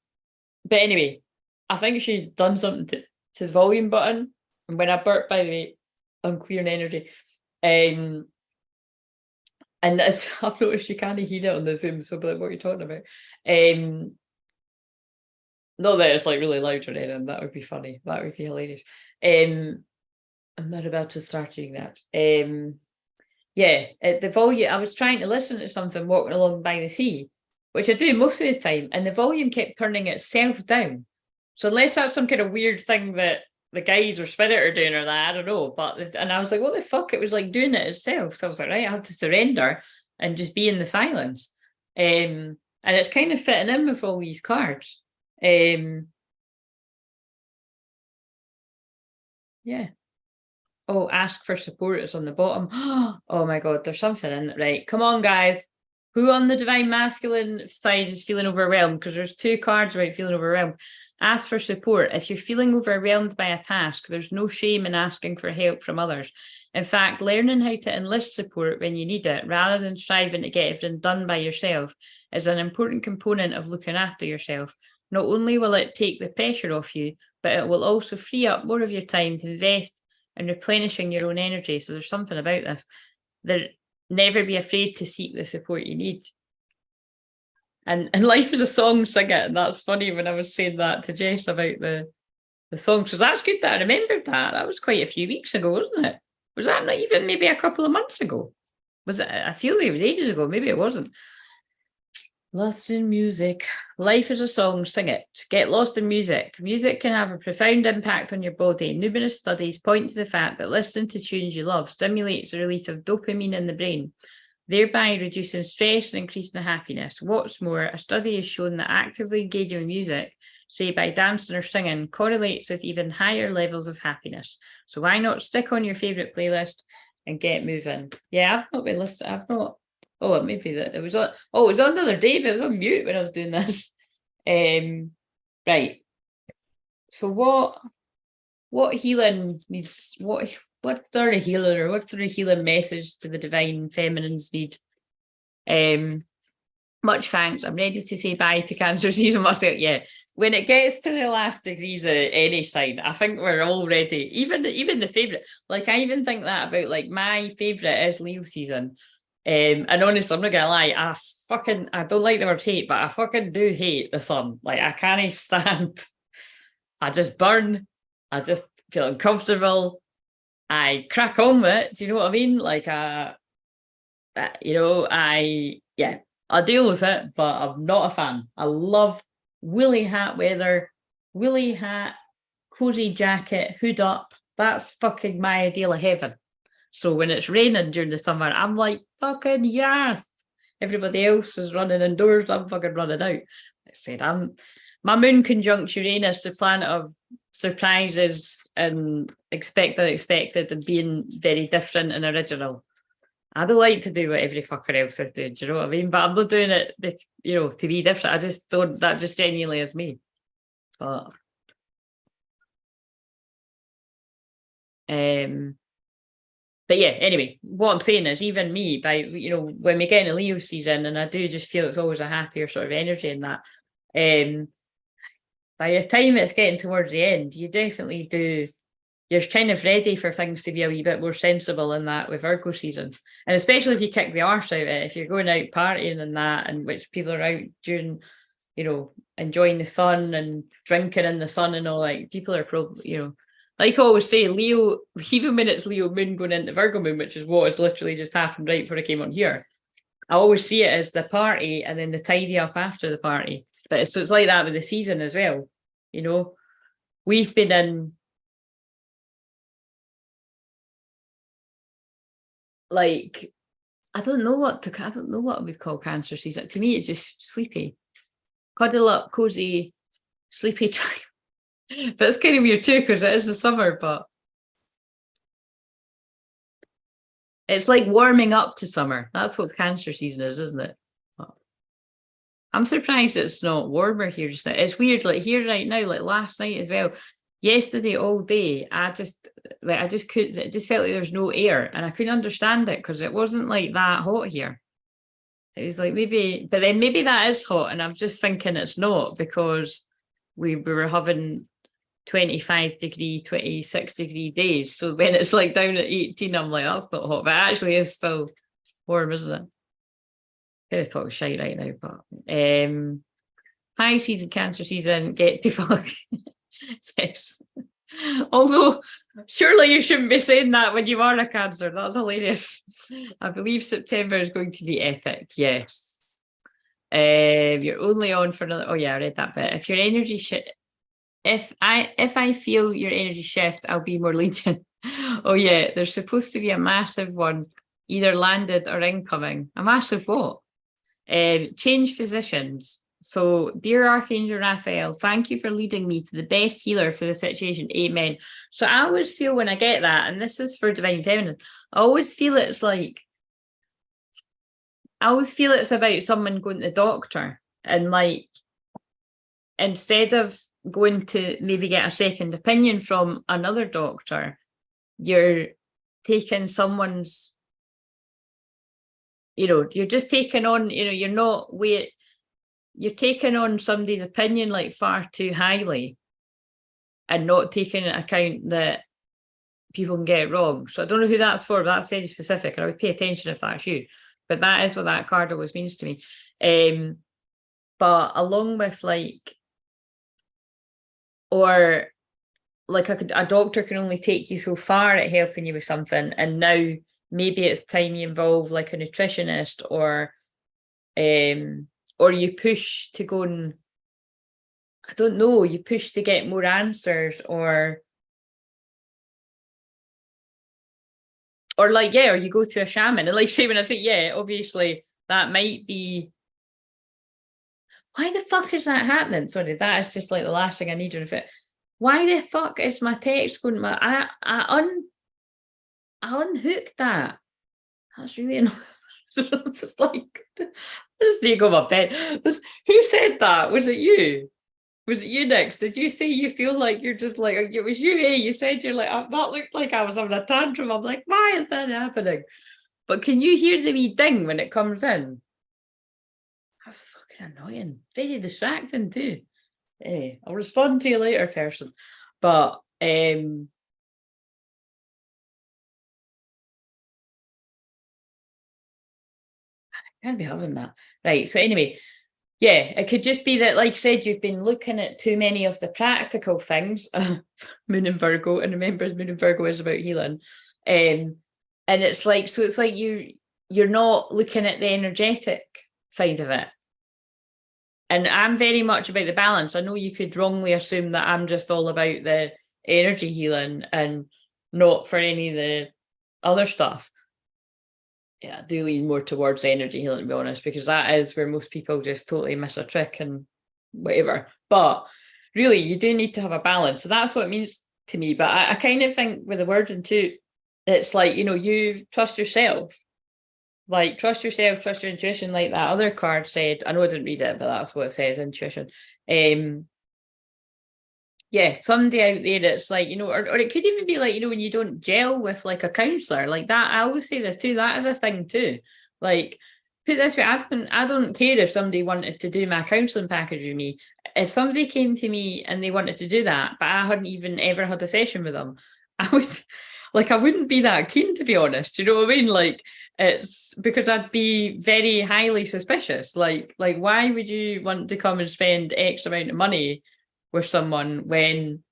anyway, I think she'd done something to the volume button. And when I burp, by the way, I'm clearing energy. And I've noticed you can't hear it on the Zoom, so like, what are you talking about? Not that it's like really loud or anything, that would be funny. That would be hilarious. I'm not about to start doing that. Yeah, the volume, I was trying to listen to something walking along by the sea, which I do most of the time, and the volume kept turning itself down. So unless that's some kind of weird thing that the guides or spirit are doing or that, I don't know. But and I was like, what the fuck? It was like doing it itself. So I was like, right, I had to surrender and just be in the silence. And it's kind of fitting in with all these cards. Yeah. Oh, ask for support is on the bottom. Oh my god, there's something in it. Right. Come on, guys. Who on the divine masculine side is feeling overwhelmed? Because there's two cards about feeling overwhelmed. Ask for support. If you're feeling overwhelmed by a task, there's no shame in asking for help from others. In fact, learning how to enlist support when you need it, rather than striving to get everything done by yourself, is an important component of looking after yourself. Not only will it take the pressure off you, but it will also free up more of your time to invest in replenishing your own energy. So there's something about this. Never be afraid to seek the support you need. And life is a song, sing it. And that's funny when I was saying that to Jess about the song. So that's good that I remembered that. That was quite a few weeks ago, wasn't it? Was that not even maybe a couple of months ago? Was it? I feel like it was ages ago. Maybe it wasn't. Lost in music. Life is a song, sing it. Get lost in music. Music can have a profound impact on your body. Numerous studies point to the fact that listening to tunes you love stimulates the release of dopamine in the brain, thereby reducing stress and increasing happiness. What's more, a study has shown that actively engaging with music, say by dancing or singing, correlates with even higher levels of happiness. So why not stick on your favourite playlist and get moving? Yeah, I've not been listening. I've not. Oh, maybe that it was on. Oh, it was on the other day, but it was on mute when I was doing this. Right. So what healing needs? What sort of healing or what sort of healing message do the divine feminines need? Much thanks. I'm ready to say bye to Cancer season myself. Yeah. When it gets to the last degrees of any sign, I think we're all ready. Even the favourite. Like I even think that about like my favourite is Leo season. And honestly, I'm not gonna lie, I don't like the word hate, but I fucking do hate the sun. Like I can't stand. I just burn. I just feel uncomfortable. I crack on with it. Do you know what I mean? Like I deal with it, but I'm not a fan. I love woolly hat weather, woolly hat, cozy jacket, hood up. That's fucking my ideal of heaven. So when it's raining during the summer, I'm like, fucking yes. Everybody else is running indoors. I'm fucking running out. I said, my moon conjunct Uranus, the planet of surprises and expect the unexpected and being very different and original. I don't like to do what every fucker else is doing. Do you know what I mean? But I'm not doing it, to be different. I just don't. That just genuinely is me. But But yeah, anyway, what I'm saying is even me, when we get into Leo season, and I do just feel it's always a happier sort of energy in that. By the time it's getting towards the end, you definitely do. You're kind of ready for things to be a wee bit more sensible in that with Virgo season. And especially if you kick the arse out of it, if you're going out partying and that, and which people are out during, enjoying the sun and drinking in the sun and all, like people are probably, like I always say, Leo, even when it's Leo moon going into Virgo moon, which is what has literally just happened right before I came on here, I always see it as the party and then the tidy up after the party. But so it's like that with the season as well. We've been in like I don't know what we call cancer season. To me, it's just sleepy. Cuddle up, cozy, sleepy time. But it's kind of weird too, because it is the summer, but it's like warming up to summer. That's what cancer season is, isn't it? I'm surprised it's not warmer here just now. It's weird, like here right now, like last night as well. Yesterday all day, I just couldn't. It just felt like there was no air, and I couldn't understand it because it wasn't like that hot here. It was like maybe, but then maybe that is hot, and I'm just thinking it's not because we were having 25-degree, 26-degree days. So when it's like down at 18, I'm like, that's not hot, but it actually is still warm, isn't it? Kind of talk shite right now, but high season, cancer season, get to fuck. Yes. Although surely you shouldn't be saying that when you are a cancer. That's hilarious. I believe September is going to be epic. Yes. You're only on for another. Oh yeah, I read that bit. If your energy if I feel your energy shift, I'll be more lenient. Oh yeah, there's supposed to be a massive one, either landed or incoming. A massive what? Change physicians. So, dear Archangel Raphael, thank you for leading me to the best healer for the situation. Amen. So I always feel when I get that, and this is for Divine Feminine, I always feel it's about someone going to the doctor, and like instead of going to maybe get a second opinion from another doctor, you're taking someone's, you're just taking on, you're taking on somebody's opinion like far too highly and not taking into account that people can get it wrong. So I don't know who that's for, but that's very specific. And I would pay attention if that's you. But that is what that card always means to me. But along with or like a doctor can only take you so far at helping you with something. And now maybe it's time you involve like a nutritionist or you push to go and, I don't know, you push to get more answers or or you go to a shaman. And like say when I say, obviously that might be, why the fuck is that happening? Sorry, that is just like the last thing I need to fit. Why the fuck is my text going? I unhooked that. That's really annoying. It's just like, I just need to go to my bed. Who said that? Was it you? Was it you, Nix? Did you say you feel like you're just like, it was you, You said you're like, that looked like I was having a tantrum. I'm like, why is that happening? But can you hear the wee ding when it comes in? That's fucking annoying. Very distracting too. Anyway, I'll respond to you later, person. But can't be having that. Right. So anyway, it could just be that, like I said, you've been looking at too many of the practical things. Moon in Virgo, and remember, Moon in Virgo is about healing. And it's like, so it's like you're not looking at the energetic side of it. And I'm very much about the balance. I know you could wrongly assume that I'm just all about the energy healing and not for any of the other stuff. Yeah, I do lean more towards energy healing, to be honest, because that is where most people just totally miss a trick and whatever. But really, you do need to have a balance. So that's what it means to me. But I kind of think with the wording too, it's like, you trust yourself. Like, trust yourself, trust your intuition, like that other card said. I know I didn't read it, but that's what it says, intuition. Somebody out there, it's like, or it could even be like, when you don't gel with like a counselor like that. I always say this too, that is a thing too. Like, put it this way, I don't care if somebody wanted to do my counselling package with me. If somebody came to me and they wanted to do that, but I hadn't even ever had a session with them, I wouldn't be that keen, to be honest. You know what I mean? Like, it's because I'd be very highly suspicious. Like why would you want to come and spend X amount of money with someone when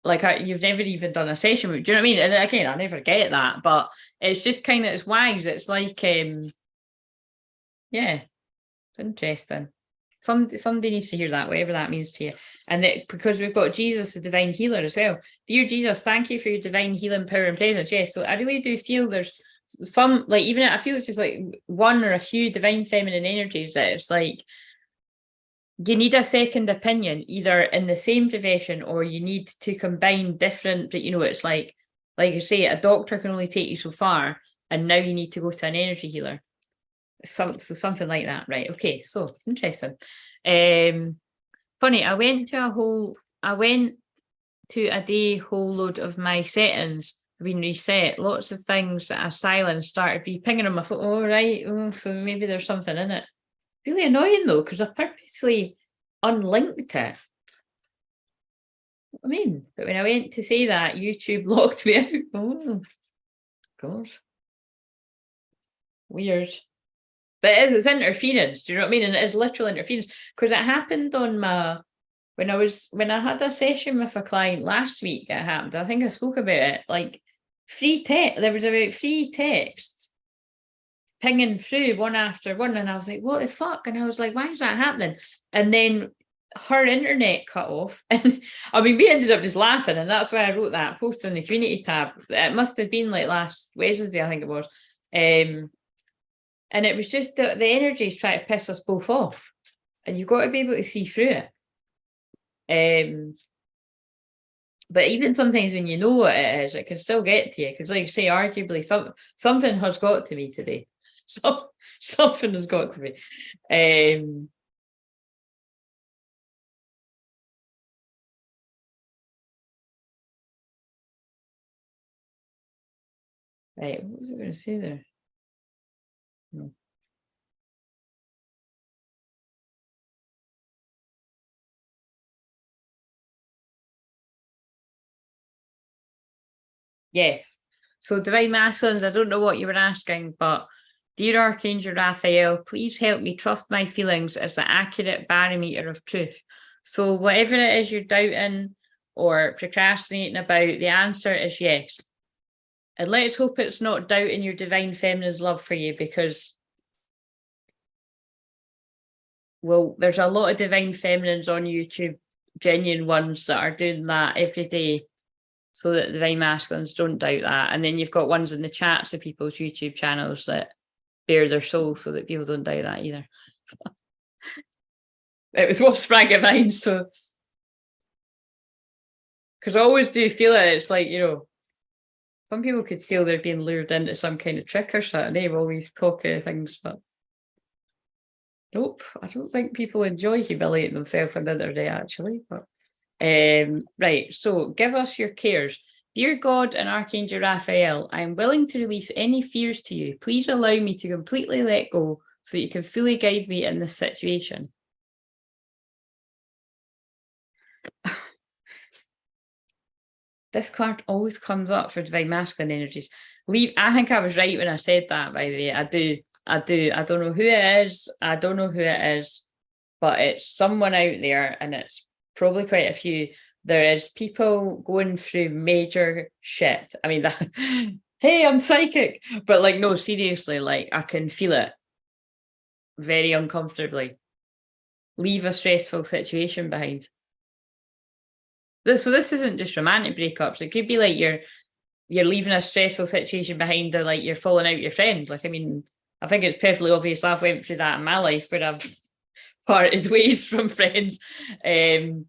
you've never even done a session with? Do you know what I mean? And again, I never get that, but it's just kind of, it's wise. It's like, it's interesting. Somebody needs to hear that, whatever that means to you. And because we've got Jesus, the divine healer, as well. Dear Jesus, thank you for your divine healing power and presence. Yes, so I really do feel there's some, like, even I feel it's just like one or a few divine feminine energies that it's like you need a second opinion, either in the same profession or you need to combine different, but it's like I say, a doctor can only take you so far, and now you need to go to an energy healer. So something like that, right? Okay, so interesting. Funny, I went to a day whole load of my settings have been reset. Lots of things that are silent started be pinging on my phone. Oh, right. Oh, so maybe there's something in it. Really annoying though, because I purposely unlinked it. I mean, but when I went to say that, YouTube locked me out. Oh, God. Weird. But it's interference. Do you know what I mean? And it is literal interference, because it happened on my when I had a session with a client last week. It happened. I think I spoke about it. Like free text. There was about 3 texts pinging through one after one, and I was like, "What the fuck?" And I was like, "Why is that happening?" And then her internet cut off, and I mean, we ended up just laughing, and that's why I wrote that post in the community tab. It must have been like last Wednesday, I think it was. And it was just the energies trying to piss us both off, and you've got to be able to see through it. But even sometimes when you know what it is, it can still get to you, because, like you say, arguably something has got to me today. Something has got to me. Right, what was I going to say there? No. Yes. So divine masculines, I don't know what you were asking, but dear Archangel Raphael, please help me trust my feelings as the accurate barometer of truth. So whatever it is you're doubting or procrastinating about, the answer is yes. And let's hope it's not doubting your divine feminine's love for you, because, well, there's a lot of divine feminines on YouTube, genuine ones, that are doing that every day, so that the divine masculines don't doubt that. And then you've got ones in the chats of people's YouTube channels that bare their soul so that people don't doubt that either. It was what sprang to mind. So, because I always do feel it. It's like, some people could feel they're being lured into some kind of trick or something. They always talk of things, but nope, I don't think people enjoy humiliating themselves on the other day, actually. But right, so give us your cares. Dear God and Archangel Raphael, I am willing to release any fears to you. Please allow me to completely let go so that you can fully guide me in this situation. This card always comes up for divine masculine energies. I think I was right when I said that, by the way. I do. I don't know who it is. But it's someone out there, and it's probably quite a few. There is people going through major shit. I mean, hey, I'm psychic. But, like, no, seriously, like, I can feel it very uncomfortably. Leave a stressful situation behind. So this isn't just romantic breakups. It could be like you're leaving a stressful situation behind, or like you're falling out with your friends. Like, I mean, I think it's perfectly obvious I've went through that in my life, where I've parted ways from friends. And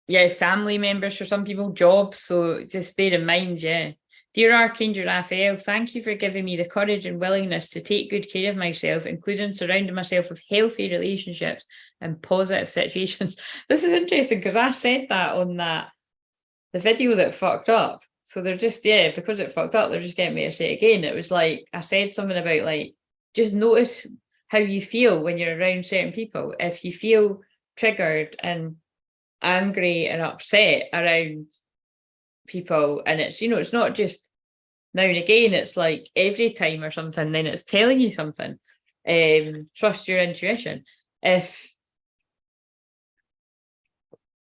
yeah, family members for some people, jobs. So just bear in mind, yeah. Dear Archangel Raphael, thank you for giving me the courage and willingness to take good care of myself, including surrounding myself with healthy relationships and positive situations. This is interesting, because I said that on the video that fucked up. So they're just, yeah, because it fucked up, they're just getting me to say it again. It was like, I said something about, like, just notice how you feel when you're around certain people. If you feel triggered and angry and upset around people, and it's, it's not just now and again, it's like every time or something, then it's telling you something. Trust your intuition. If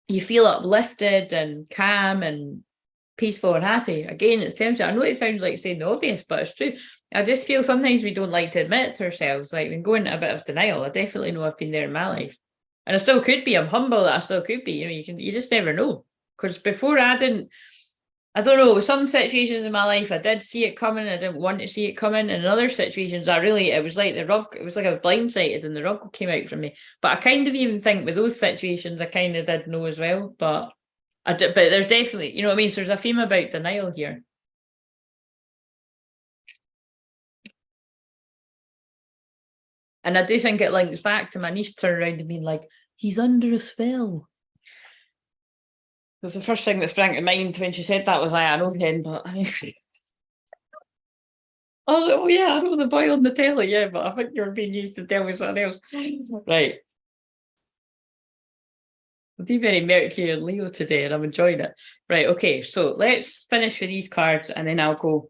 you feel uplifted and calm and peaceful and happy, again, it's telling you. I know it sounds like saying the obvious, but it's true. I just feel sometimes we don't like to admit it to ourselves. Like, we go into a bit of denial. I definitely know I've been there in my life, and I still could be. I'm humble that I still could be. You just never know. Because before, I didn't I don't know, with some situations in my life, I did see it coming. I didn't want to see it coming. And in other situations, it was like the rug, it was like I was blindsided and the rug came out from me. But I kind of even think with those situations, I kind of did know as well. But but there's definitely, you know what I mean? So there's a theme about denial here. And I do think it links back to my niece turning around and being like, he's under a spell. Because the first thing that sprang to mind when she said that was, I know, Ken, but I mean, oh yeah, I know the boy on the telly, yeah, but I think you're being used to tell me something else. Right. I'll be very Mercury and Leo today, and I'm enjoying it. Right, okay, so let's finish with these cards and then I'll go.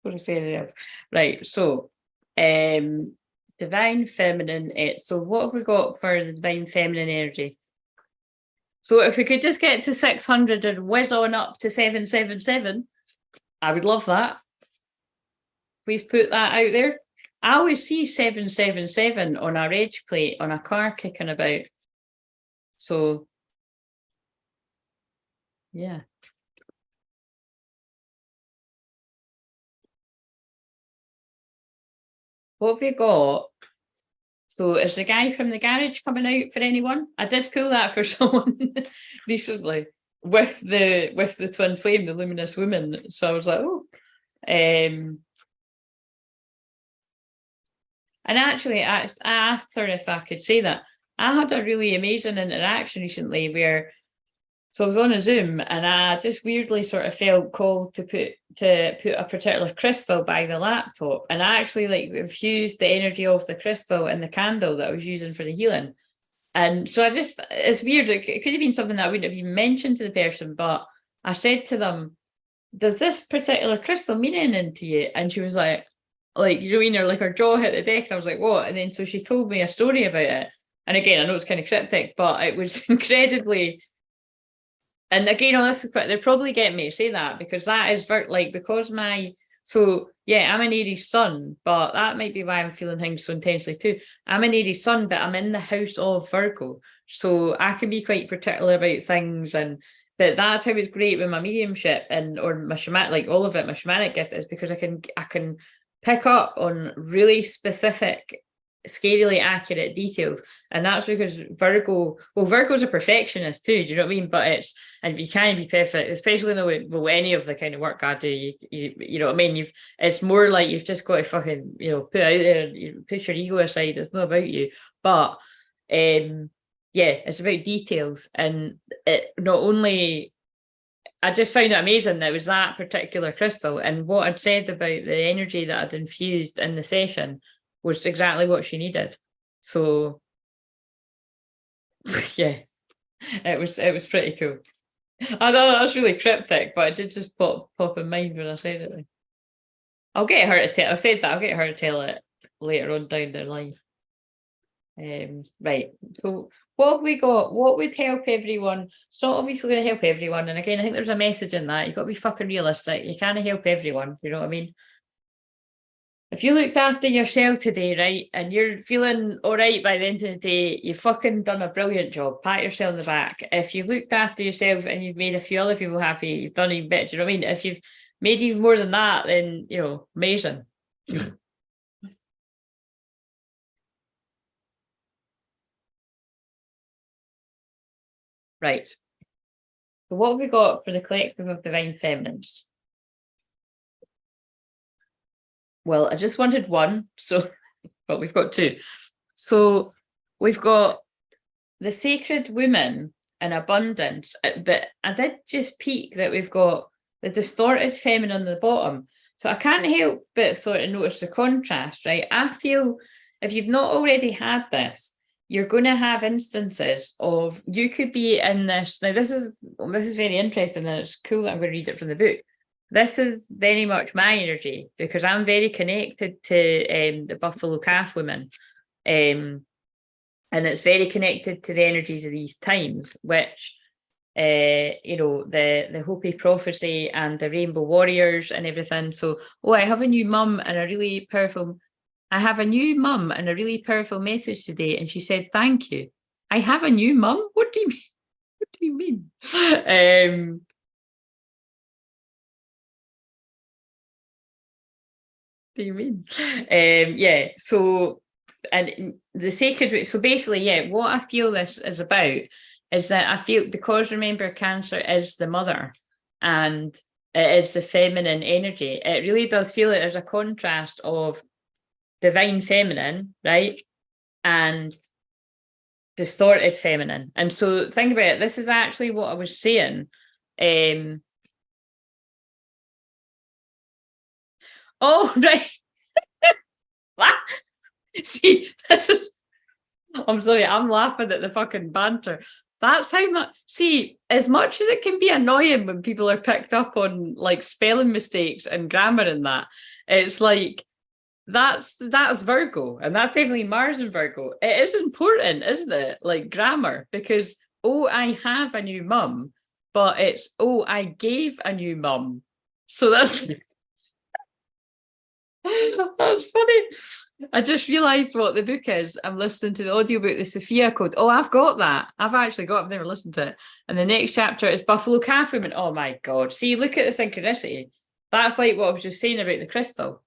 What to say anything else? Right, so divine feminine. So what have we got for the divine feminine energy? So if we could just get to 600 and whiz on up to 777, I would love that. Please put that out there. I always see 777 on our edge plate on a car kicking about. So, yeah. What have we got? So is the guy from the garage coming out for anyone? I did pull that for someone recently with the Twinflame, the luminous woman. So I was like, oh. And actually, I asked her if I could say that. I had a really amazing interaction recently where, so I was on a Zoom and I just weirdly sort of felt called to put a particular crystal by the laptop, and I actually like infused the energy of the crystal in the candle that I was using for the healing. And so it's weird. It could have been something that I wouldn't have even mentioned to the person, but I said to them, does this particular crystal mean anything to you? And she was like, you know, what I mean, like her jaw hit the deck. And I was like, what? And then so she told me a story about it. And again, I know it's kind of cryptic, but it was incredibly. And again, all this is quite, they're probably getting me to say that because that is because yeah, I'm an Aries sun, but that might be why I'm feeling things so intensely too. I'm an Aries sun, but I'm in the house of Virgo. So I can be quite particular about things, but that's how it's great with my mediumship or my shamanic, like all of it, my shamanic gift is because I can pick up on really specific, scarily accurate details. And that's because Virgo's a perfectionist too, do you know what I mean? But and you can't be perfect, especially in any of the kind of work I do. You know what I mean? It's more like you've just got to fucking, you know, put out there, push your ego aside. It's not about you. But yeah, it's about details. And it not only, I just found it amazing that it was that particular crystal, and what I'd said about the energy that I'd infused in the session was exactly what she needed. So yeah, it was pretty cool. I know that's really cryptic, but it did just pop in mind when I said it. I'll get her to tell. I said that I'll get her to tell it later on down the line. Right. So what have we got? What would help everyone? It's not obviously going to help everyone. And again, I think there's a message in that. You've got to be fucking realistic. You can't help everyone. You know what I mean? If you looked after yourself today, right, and you're feeling all right by the end of the day, you've fucking done a brilliant job. Pat yourself on the back. If you've looked after yourself and you've made a few other people happy, you've done even better. Do you know what I mean? If you've made even more than that, then, you know, amazing. Right. So what have we got for the collective of divine feminines? Well, I just wanted one, but we've got two. So we've got the sacred woman in abundance, but I did just peek that we've got the distorted feminine on the bottom. So I can't help but sort of notice the contrast, right? I feel if you've not already had this, you're going to have instances of you could be in this. Now, this is very interesting, and it's cool that I'm going to read it from the book. This is very much my energy because I'm very connected to the buffalo calf woman. And it's very connected to the energies of these times, which, you know, the Hopi prophecy and the rainbow warriors and everything. So, I have a new mum and a really powerful message today. And she said, thank you. I have a new mum? What do you mean? What do you mean? do you mean? Yeah, so, and the sacred, so basically, yeah, what I feel this is about is that I feel, because remember, Cancer is the mother and it is the feminine energy, it really does feel like there's a contrast of divine feminine, right? And distorted feminine. And so think about it, this is actually what I was saying. Oh, right. See, this is, I'm sorry, I'm laughing at the fucking banter. That's how much, see, as much as it can be annoying when people are picked up on like spelling mistakes and grammar and that, it's like, that's Virgo, and that's definitely Mars in Virgo. It is important, isn't it? Like grammar, because, oh, I have a new mum, but it's, oh, I gave a new mum. So that's that's funny. I just realised what the book is. I'm listening to the audiobook, the Sophia Code. Oh, I've got that. I've actually got it. I've never listened to it. And the next chapter is Buffalo Calf Women. Oh my God. See, look at the synchronicity. That's like what I was just saying about the crystal.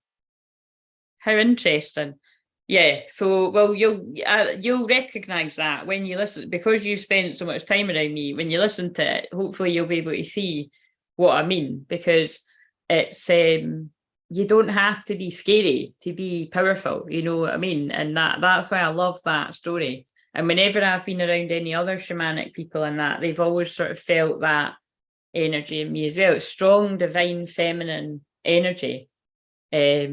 How interesting. Yeah. So, well, you'll recognise that when you listen, because you spent so much time around me. When you listen to it, hopefully you'll be able to see what I mean, because it's you don't have to be scary to be powerful, you know what I mean? And that's why I love that story. And whenever I've been around any other shamanic people and that, they've always sort of felt that energy in me as well. It's strong, divine, feminine energy. Yeah.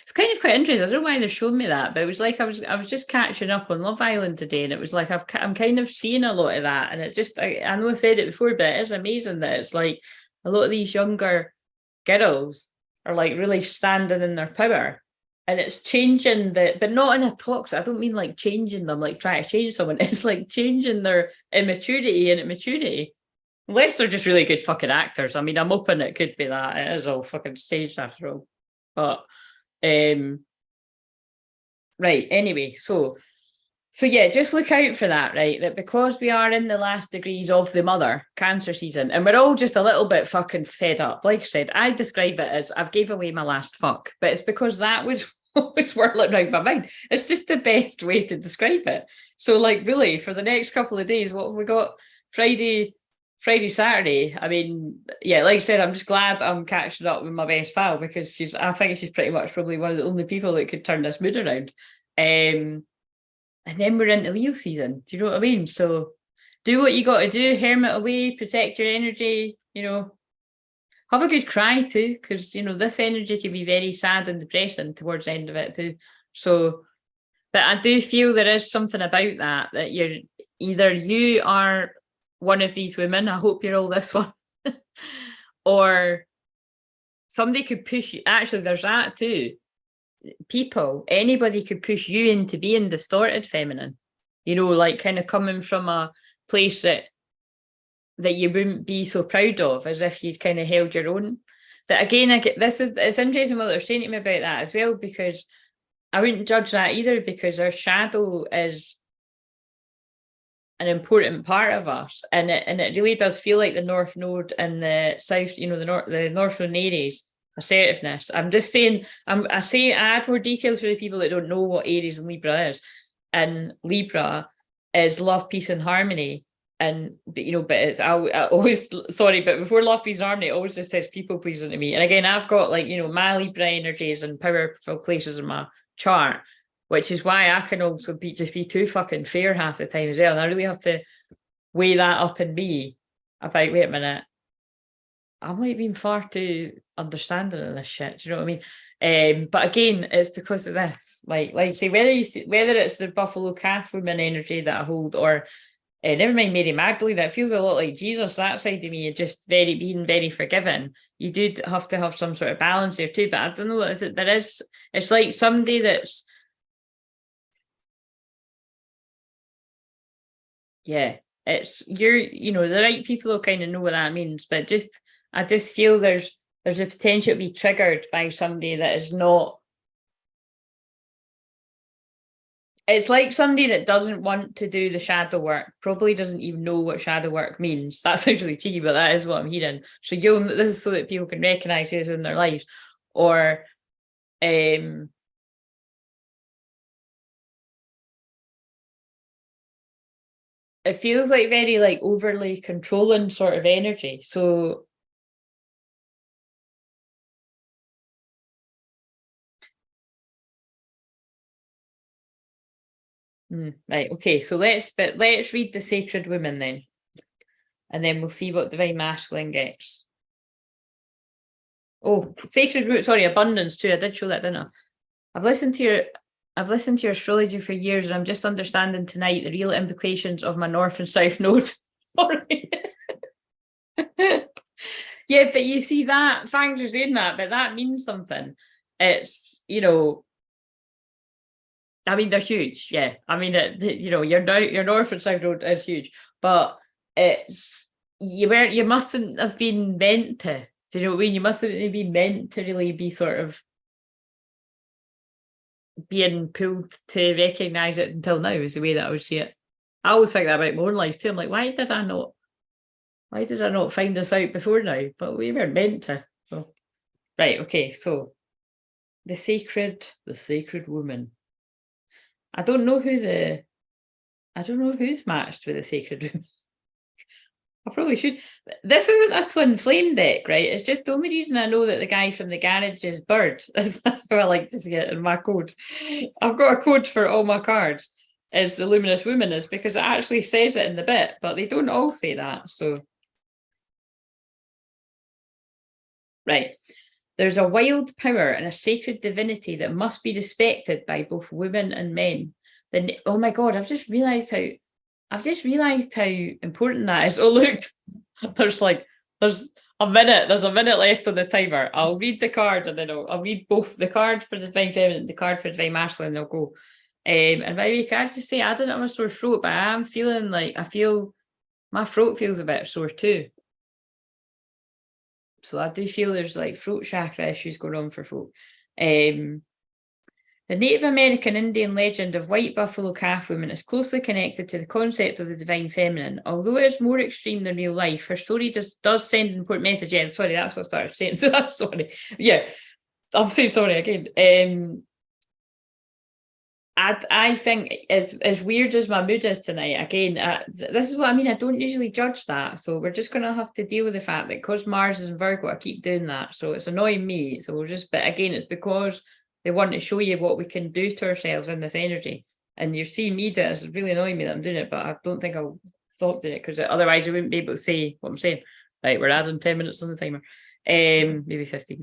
It's kind of quite interesting. I don't know why they're showing me that, but it was like I was just catching up on Love Island today, and it was like I'm kind of seeing a lot of that, and it just, I know I said it before, but it is amazing that it's like a lot of these younger girls are like really standing in their power, and it's changing but not in a toxic. I don't mean like changing them, like trying to change someone. It's like changing their immaturity and maturity. Unless they're just really good fucking actors. I mean, I'm hoping it could be that. It is all fucking staged after all. But right, anyway, so yeah, just look out for that, right? That because we are in the last degrees of the mother Cancer season, and we're all just a little bit fucking fed up. Like I said, I describe it as I've gave away my last fuck, but it's because that was what was whirling around my mind. It's just the best way to describe it. So, like, really, for the next couple of days, what have we got? Friday, Saturday. I mean, yeah, like I said, I'm just glad I'm catching up with my best pal, because I think she's pretty much probably one of the only people that could turn this mood around. And then we're into Leo season. Do you know what I mean? So do what you got to do, hermit away, protect your energy, have a good cry too, because, this energy can be very sad and depressing towards the end of it too. So, but I do feel there is something about that you're, either you are one of these women, I hope you're all this one, or somebody could push you. Actually, there's that too. Anybody could push you into being distorted feminine, like kind of coming from a place that you wouldn't be so proud of, as if you'd kind of held your own. But again, it's interesting what they're saying to me about that as well, because I wouldn't judge that either, because our shadow is an important part of us, and it really does feel like the North Node and the South, the North Node and Aries assertiveness. I'm just saying, I add more details for the people that don't know what Aries and Libra is. And Libra is love, peace, and harmony. And but it's I always, sorry, but before love, peace, and harmony, it always just says people pleasing to me. And again, I've got like my Libra energies and powerful places in my chart, which is why I can also be too fucking fair half the time as well. And I really have to weigh that up in me. I'm like, wait a minute, I'm like being far too understanding of this shit. Do you know what I mean? But again, it's because of this. Like say, whether it's the Buffalo Calf woman energy that I hold, or never mind Mary Magdalene, that feels a lot like Jesus. That side of me, just being very forgiving. You do have to have some sort of balance there too. But I don't know what is it. There is. It's like somebody that's. Yeah, it's the right people will kind of know what that means, but I just feel there's a potential to be triggered by somebody that is not It's like somebody that doesn't want to do the shadow work probably doesn't even know what shadow work means. That sounds really cheeky, but that is what I'm hearing. So this is so that people can recognize this in their lives. Or it feels like very like overly controlling sort of energy. So right, okay, so let's read the Sacred Woman then, and then we'll see what Divine Masculine gets. Oh, Sacred Root, sorry, Abundance too. I did show that, didn't I? I've listened to your astrology for years, and I'm just understanding tonight the real implications of my North and South node. Sorry. Yeah, but you see that, thanks for saying that, but that means something. It's, I mean, they're huge. Yeah. I mean, your North and South node is huge, but you mustn't have been meant to. Do you know what I mean? You mustn't have been meant to really be sort of being pulled to recognise it until now is the way that I would see it. I always think that about my own life too. I'm like, why did I not find this out before now? But we weren't meant to. So. Right, okay, so the sacred woman. I don't know who's matched with the sacred woman. I probably should. This isn't a twin flame deck, right? It's just the only reason I know that the guy from the garage is Bird. That's how I like to see it in my code. I've got a code for all my cards. Is the luminous woman is because it actually says it in the bit, but they don't all say that. So, right. There's a wild power and a sacred divinity that must be respected by both women and men. Then, oh my God, I've just realised how important that is. Oh look, there's a minute left on the timer. I'll read the card and then I'll read both the card for the Divine Feminine, the card for Divine Masculine, and I'll go. And by the way, can I just say I didn't have a sore throat, but I am feeling like my throat feels a bit sore too. So I do feel there's like throat chakra issues going on for folk. The Native American Indian legend of white buffalo calf woman is closely connected to the concept of the divine feminine. Although it is more extreme than real life, her story does send an important message. Yeah, sorry, that's what I started saying. So that's sorry. Yeah, I'm saying sorry again. I think as weird as my mood is tonight, again, this is what I mean. I don't usually judge that. So we're just going to have to deal with the fact that because Mars is in Virgo, I keep doing that. So it's annoying me. So but again, it's because they want to show you what we can do to ourselves in this energy. And you're seeing me do it. It's really annoying me that I'm doing it, but I don't think I'll stop doing it because otherwise I wouldn't be able to say what I'm saying. Right, we're adding 10 minutes on the timer. Maybe 15.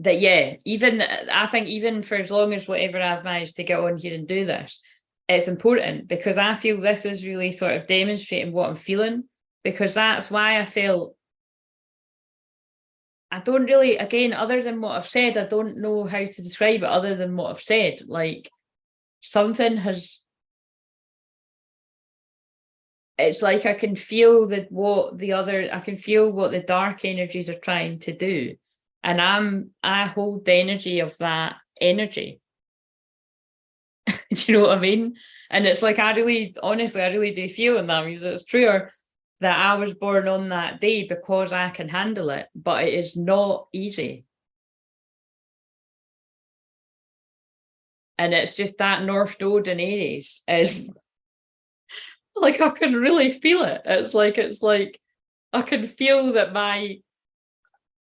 That I think even for as long as whatever I've managed to get on here and do this, it's important because I feel this is really sort of demonstrating what I'm feeling, because that's why I felt I don't really, again, other than what I've said, I don't know how to describe it other than what I've said. Like something has, it's like I can feel I can feel what the dark energies are trying to do. And I hold the energy of that energy. Do you know what I mean? And it's like, honestly, I really do feel in that because it's truer that I was born on that day because I can handle it, but it is not easy. And it's just that North Node in Aries is like, I can really feel it. It's like I can feel that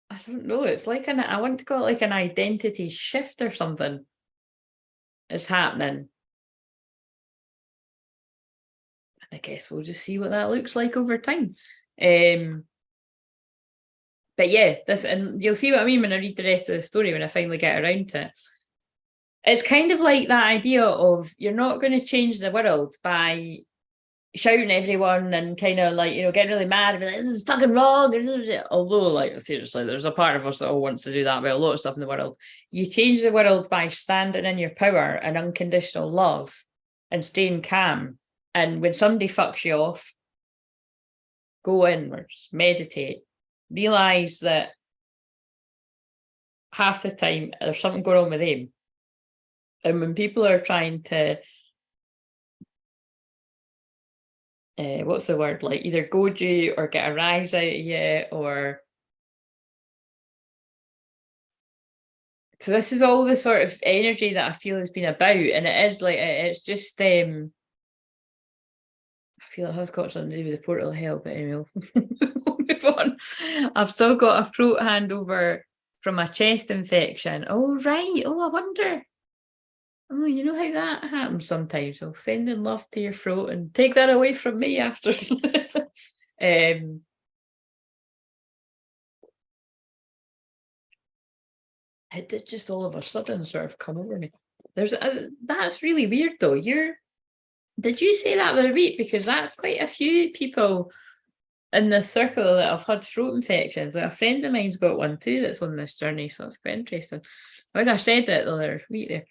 I don't know, it's like I want to call it like an identity shift or something is happening. I guess we'll just see what that looks like over time. But yeah, and you'll see what I mean when I read the rest of the story when I finally get around to it. It's kind of like that idea of you're not going to change the world by shouting at everyone and kind of like, getting really mad and be like, this is fucking wrong. Although, like, seriously, there's a part of us that all wants to do that about a lot of stuff in the world. You change the world by standing in your power and unconditional love and staying calm. And when somebody fucks you off, go inwards, meditate, realize that half the time there's something going on with them. And when people are trying to, what's the word, like either goad you or get a rise out of you, or so this is all the sort of energy that I feel has been about, and it is like it's just I feel it has got something to do with the portal of hell, but anyway, we'll move on. I've still got a throat handover from a chest infection. Oh right. Oh, I wonder. Oh, you know how that happens sometimes. I'll send in love to your throat and take that away from me after. It did just all of a sudden sort of come over me. That's really weird though. Did you say that the other week? Because that's quite a few people in the circle that have had throat infections. Like a friend of mine's got one too that's on this journey, so it's quite interesting. I think I said it the other week there.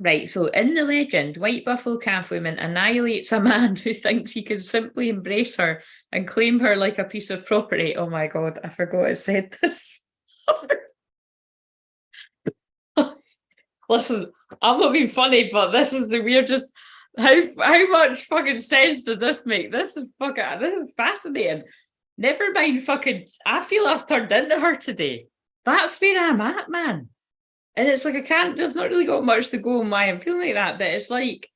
Right, so in the legend, White Buffalo Calf Woman annihilates a man who thinks he can simply embrace her and claim her like a piece of property. Oh my God, I forgot I said this. Listen, I'm not being funny, but this is the weirdest. How much fucking sense does this make? This is fascinating. Never mind fucking. I feel I've turned into her today. That's where I'm at, man. And it's like I've not really got much to go on why I'm feeling like that, but it's like,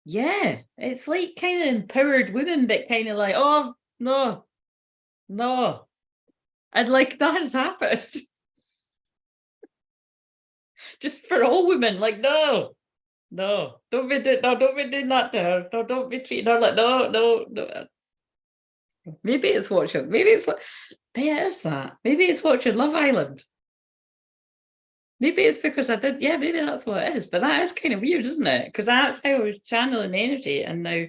yeah, it's like kind of empowered women, but kind of like, oh no, and like that has happened. Just for all women, like no, don't be doing that to her. No, don't be treating her like no. Maybe it's watching. Maybe it's like, yeah, it is that. Maybe it's watching Love Island. Maybe it's because I did. Yeah, maybe that's what it is. But that is kind of weird, isn't it? Because that's how I was channeling energy, and now,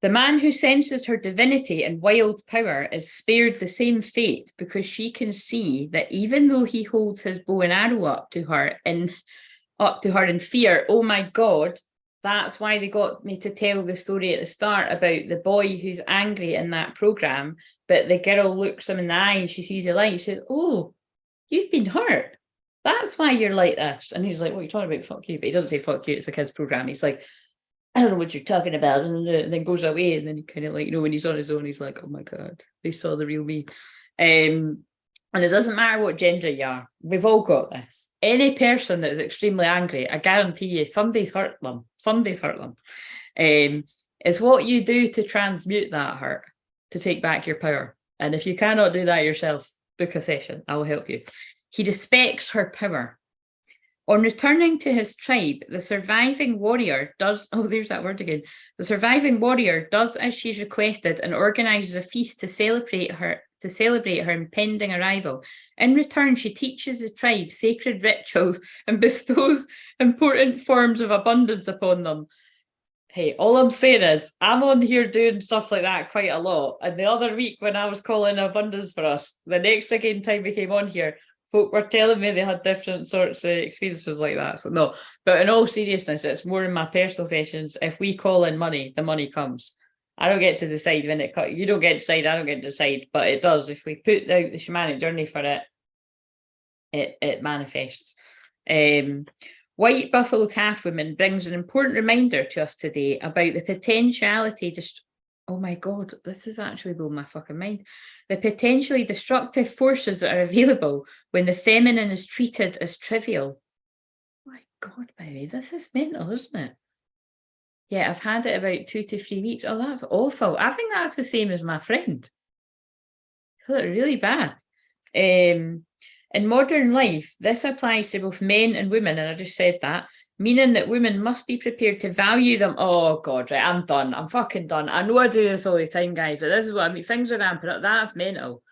the man who senses her divinity and wild power is spared the same fate because she can see that even though he holds his bow and arrow up to her in fear, oh my God, that's why they got me to tell the story at the start about the boy who's angry in that program, but the girl looks him in the eye and she sees the light. She says, oh, you've been hurt. That's why you're like this. And he's like, what are you talking about? Fuck you. But he doesn't say fuck you, it's a kid's program. He's like, I don't know what you're talking about, and then goes away, and then he kind of like, when he's on his own, he's like, oh my God, they saw the real me. And it doesn't matter what gender you are, we've all got this. Any person that is extremely angry, I guarantee you, somebody's hurt them. It's what you do to transmute that hurt, to take back your power. And if you cannot do that yourself, book a session, I will help you. He respects her power. On returning to his tribe, the surviving warrior does, oh, there's that word again. The surviving warrior does as she's requested and organizes a feast to celebrate her impending arrival. In return, she teaches the tribe sacred rituals and bestows important forms of abundance upon them. Hey, all I'm saying is I'm on here doing stuff like that quite a lot. And the other week when I was calling abundance for us, the next again time we came on here, folk were telling me they had different sorts of experiences like that. So no, but in all seriousness, it's more in my personal sessions. If we call in money, the money comes. I don't get to decide when it comes. You don't get to decide, I don't get to decide, but it does. If we put out the shamanic journey for it, it manifests. White Buffalo Calf Woman brings an important reminder to us today about the potentiality oh my God, this is actually blowing my fucking mind. The potentially destructive forces that are available when the feminine is treated as trivial. Oh my God, baby, this is mental, isn't it? Yeah, I've had it about 2 to 3 weeks. Oh, that's awful. I think that's the same as my friend. I feel really bad. In modern life, this applies to both men and women, and I just said that, meaning that women must be prepared to value them. Oh God, right, I'm done. I'm fucking done. I know I do this all the time, guys, but this is what I mean. Things are ramping up. That's mental.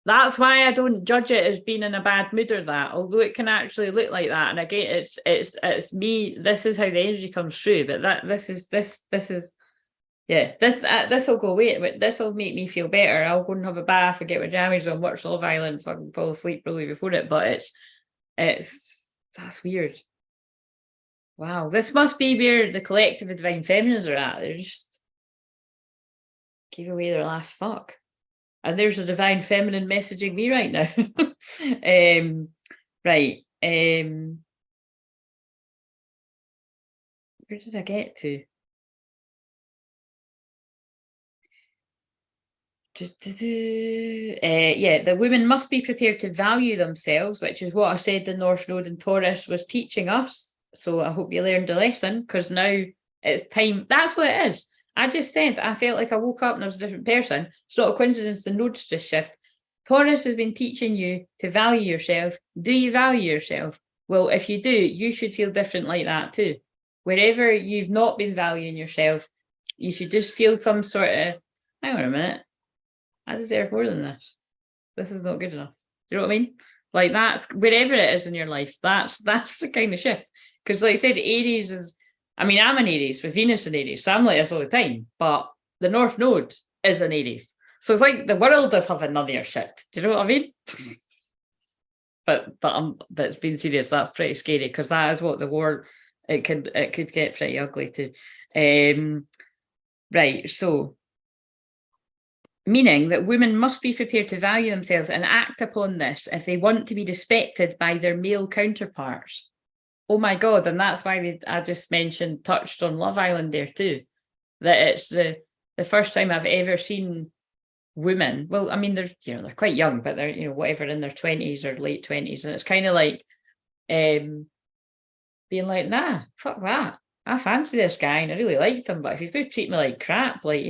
That's why I don't judge it as being in a bad mood or that, although it can actually look like that. And again, it's me. This is how the energy comes through. But this is yeah. This will go away. This will make me feel better. I'll go and have a bath and get my jammies on, watch Love Island, fucking fall asleep probably before it. But that's weird. Wow, this must be where the collective of divine feminines are at. They're just give away their last fuck. And there's a divine feminine messaging me right now. Right. Where did I get to? Yeah, the women must be prepared to value themselves, which is what I said the North Node in Taurus was teaching us. So I hope you learned a lesson, because now it's time. That's what it is. I just said I felt like I woke up and I was a different person. It's not a coincidence the nodes just shift. Taurus has been teaching you to value yourself. Do you value yourself? Well, if you do, you should feel different like that too. Wherever you've not been valuing yourself, you should just feel some sort of, hang on a minute, I deserve more than this. This is not good enough. You know what I mean? Like, that's wherever it is in your life, that's the kind of shift. Because like I said, Aries is, I mean, I'm an Aries with Venus in Aries, so I'm like this all the time. But the North Node is an Aries. So it's like the world is having none of your shit. Do you know what I mean? but it's being serious, that's pretty scary, because that is what the war, it could get pretty ugly too. Right, so meaning that women must be prepared to value themselves and act upon this if they want to be respected by their male counterparts. Oh my God, and that's why I just touched on Love Island there too, that it's the first time I've ever seen women, well, I mean, they're quite young, but they're, whatever, in their 20s or late 20s, and it's kind of like being like, nah, fuck that, I fancy this guy and I really liked him, but if he's going to treat me like crap, like,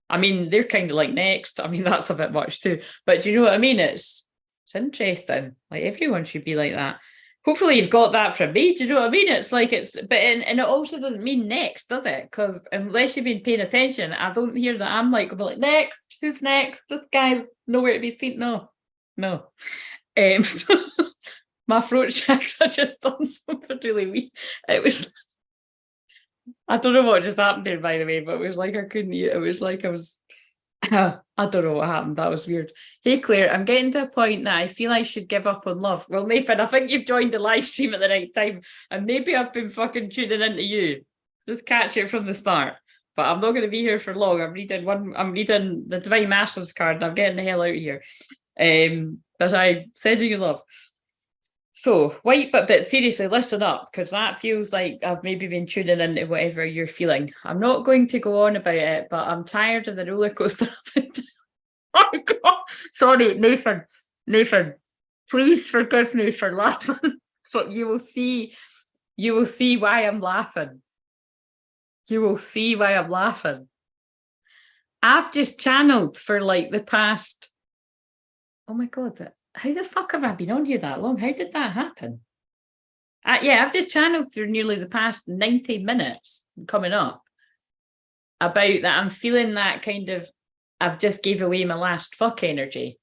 I mean, they're kind of like next. I mean, that's a bit much too, but do you know what I mean? It's interesting. Like, everyone should be like that. Hopefully you've got that from me. Do you know what I mean? It's like, and it also doesn't mean next, does it? Because unless you've been paying attention, I don't hear that I'm like, next, who's next? This guy, nowhere to be seen. No. So my throat chakra just done something really weird. It was, I don't know what just happened there, by the way, but it was like I couldn't eat. It was like I was, I don't know what happened. That was weird. Hey, Claire, I'm getting to a point that I feel I should give up on love. Well, Nathan, I think you've joined the live stream at the right time, and maybe I've been fucking tuning into you. Just catch it from the start. But I'm not going to be here for long. I'm reading the Divine Masters card, and I'm getting the hell out of here. But I said you love. So, white, but seriously, listen up, because that feels like I've maybe been tuning into whatever you're feeling. I'm not going to go on about it, but I'm tired of the roller coaster. Oh God! Sorry, Nathan, please forgive me for laughing, but you will see why I'm laughing. You will see why I'm laughing. I've just channeled for like the past, oh my God, how the fuck have I been on here that long? How did that happen? Yeah, I've just channeled through nearly the past 90 minutes coming up about that. I'm feeling that kind of, I've just gave away my last fuck energy.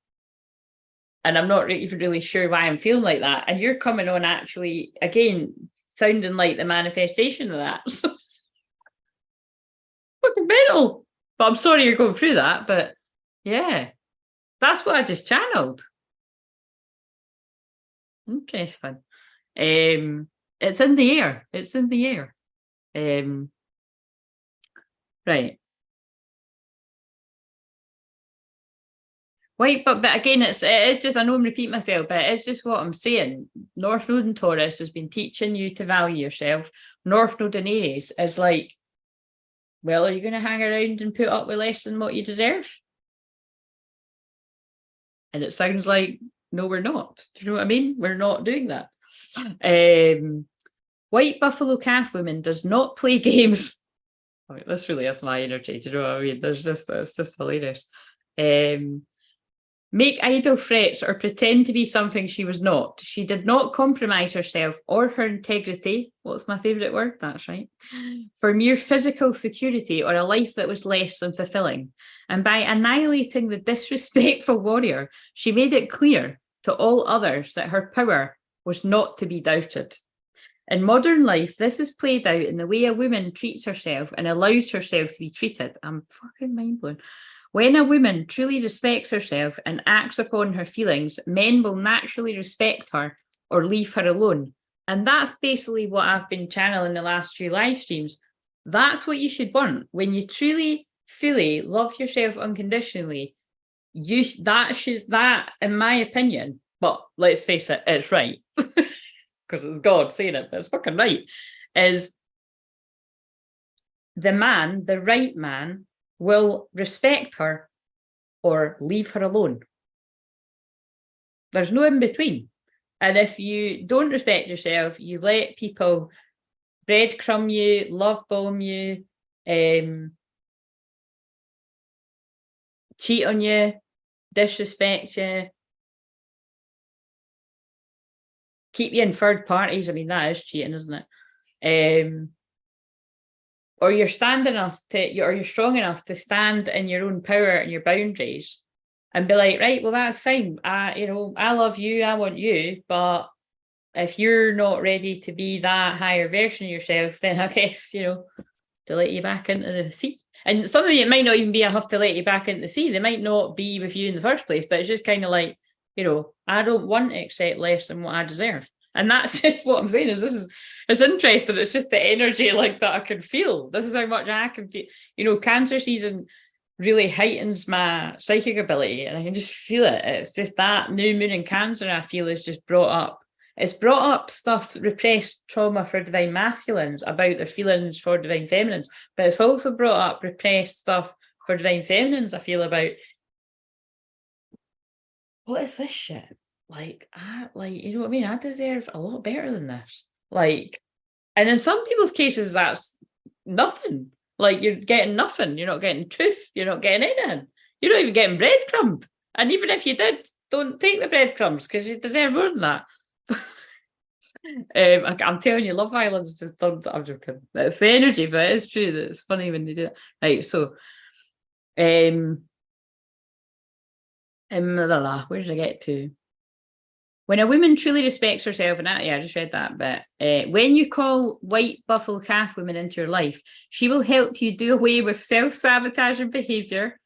And I'm not even really sure why I'm feeling like that. And you're coming on actually, again, sounding like the manifestation of that. Fucking mental. But I'm sorry you're going through that. But yeah, that's what I just channeled. Interesting. It's in the air. It's in the air. Right. Wait, but again, it is just, I know I'm repeating myself, but it's just what I'm saying. North Node in Taurus has been teaching you to value yourself. North Node in Aries is like, well, are you going to hang around and put up with less than what you deserve? And it sounds like, no, we're not. Do you know what I mean? We're not doing that. White buffalo calf woman does not play games. Oh, this really is my energy. Do you know what I mean? It's just hilarious. Make idle threats or pretend to be something she was not. She did not compromise herself or her integrity. What's my favourite word? That's right. For mere physical security or a life that was less than fulfilling. And by annihilating the disrespectful warrior, she made it clear to all others that her power was not to be doubted. In modern life, this is played out in the way a woman treats herself and allows herself to be treated. I'm fucking mind blown. When a woman truly respects herself and acts upon her feelings, men will naturally respect her or leave her alone. And that's basically what I've been channeling the last few live streams. That's what you should want. When you truly, fully love yourself unconditionally, that in my opinion, but let's face it, it's right. Because it's God saying it, but it's fucking right, is the man, the right man, will respect her or leave her alone. There's no in between. And if you don't respect yourself, you let people breadcrumb you, love bomb you, cheat on you, disrespect you, keep you in third parties. I mean, that is cheating, isn't it? Or you're you're strong enough to stand in your own power and your boundaries and be like, right, well, that's fine. I love you, I want you, but if you're not ready to be that higher version of yourself, then I guess, to let you back into the sea. And some of you, it might not even be I have to let you back into the sea. They might not be with you in the first place, but it's just kind of like, I don't want to accept less than what I deserve. And that's just what I'm saying is it's interesting. It's just the energy like that I can feel. This is how much I can feel. Cancer season really heightens my psychic ability and I can just feel it. It's just that new moon in Cancer I feel is just brought up. It's brought up stuff, repressed trauma for divine masculines about their feelings for divine feminines, but it's also brought up repressed stuff for divine feminines. I feel about what is this shit? You know what I mean? I deserve a lot better than this. And in some people's cases, that's nothing. You're getting nothing. You're not getting truth. You're not getting anything. You're not even getting breadcrumbed. And even if you did, don't take the breadcrumbs because you deserve more than that. I'm telling you, Love Island's just done. I'm joking. It's the energy, but it's true that it's funny when they do it. Right, so, where did I get to? When a woman truly respects herself, and I just read that bit. When you call white buffalo calf women into your life, she will help you do away with self-sabotaging behaviour.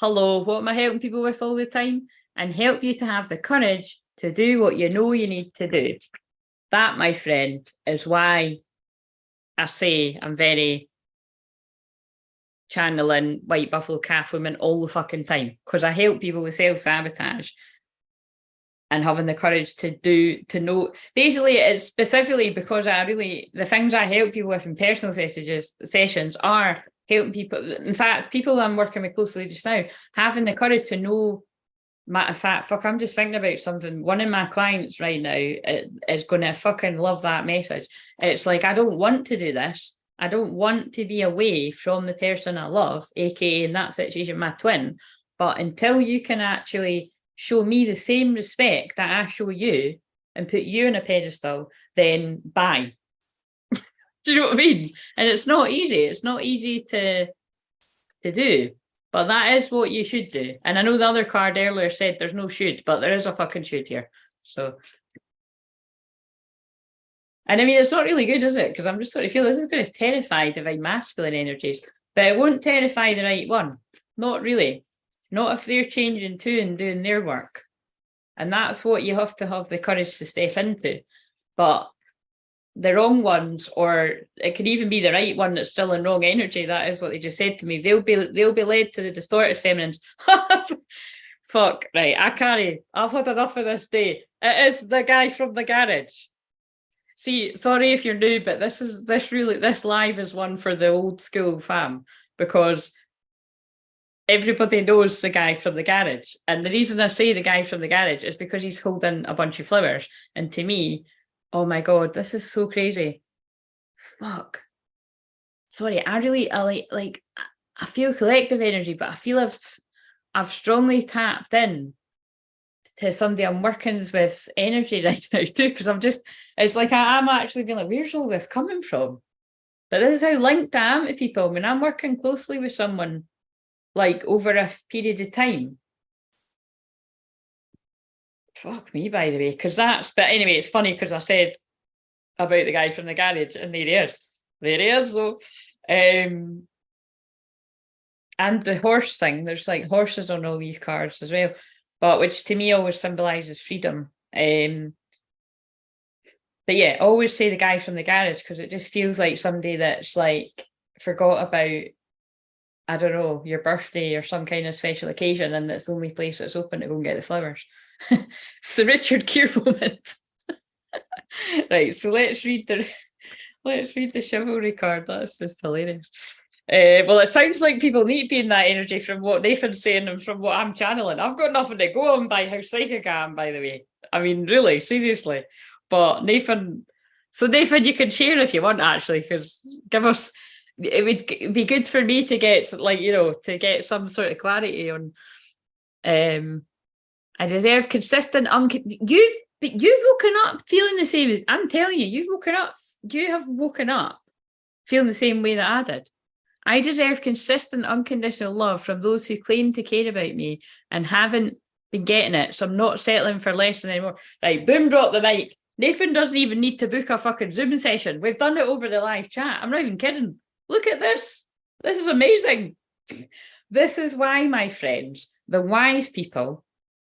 Hello, what am I helping people with all the time? And help you to have the courage to do what you know you need to do. That, my friend, is why I say I'm very channeling white buffalo calf women all the fucking time, because I help people with self-sabotage and having the courage to know. Basically, it's specifically because the things I help people with in personal sessions are helping people. In fact, people I'm working with closely just now, having the courage to know. Matter of fact, I'm just thinking about something. One of my clients right now is going to fucking love that message. It's like, I don't want to do this. I don't want to be away from the person I love, aka in that situation, my twin. But until you can actually show me the same respect that I show you and put you on a pedestal, then bye. Do you know what I mean? And it's not easy. It's not easy to do. But that is what you should do. And I know the other card earlier said there's no should, but there is a fucking should here. So, and I mean, it's not really good, is it? Because I'm just sort of feel this is going to terrify divine masculine energies, but it won't terrify the right one. Not really. Not if they're changing too and doing their work. And that's what you have to have the courage to step into. But the wrong ones, or it could even be the right one that's still in wrong energy. That is what they just said to me. They'll be led to the distorted feminines. Fuck, right, I've had enough of this day. It is the guy from the garage. See, sorry if you're new, but this live is one for the old school fam, because everybody knows the guy from the garage. And the reason I say the guy from the garage is because he's holding a bunch of flowers. And to me, oh my God, this is so crazy. Fuck. Sorry, I feel collective energy, but I feel I've strongly tapped in to somebody I'm working with energy right now too, because it's like I'm actually being like, where's all this coming from? But this is how linked I am to people. When I'm working closely with someone, over a period of time. Fuck me, by the way, but anyway, it's funny because I said about the guy from the garage, and there he is. So, and the horse thing, there's horses on all these cards as well, but which to me always symbolizes freedom. But yeah, I always say the guy from the garage because it just feels like somebody that's forgot about I don't know, your birthday or some kind of special occasion, and it's the only place that's open to go and get the flowers. It's the Richard Gere moment. Right, so let's read the chivalry card. That's just hilarious. Well, it sounds like people need to be in that energy from what Nathan's saying and from what I'm channeling. I've got nothing to go on by how psychic I am, by the way. I mean, really, seriously. But Nathan, you can share if you want, actually, because give us, it would be good for me to get, like, you know, to get some sort of clarity on, I deserve consistent, you've woken up feeling the same as, I'm telling you, you have woken up feeling the same way that I did. I deserve consistent, unconditional love from those who claim to care about me and haven't been getting it, so I'm not settling for less than anymore. Right, boom, drop the mic. Nathan doesn't even need to book a fucking Zoom session. We've done it over the live chat. I'm not even kidding. Look at this. This is amazing. This is why, my friends, the wise people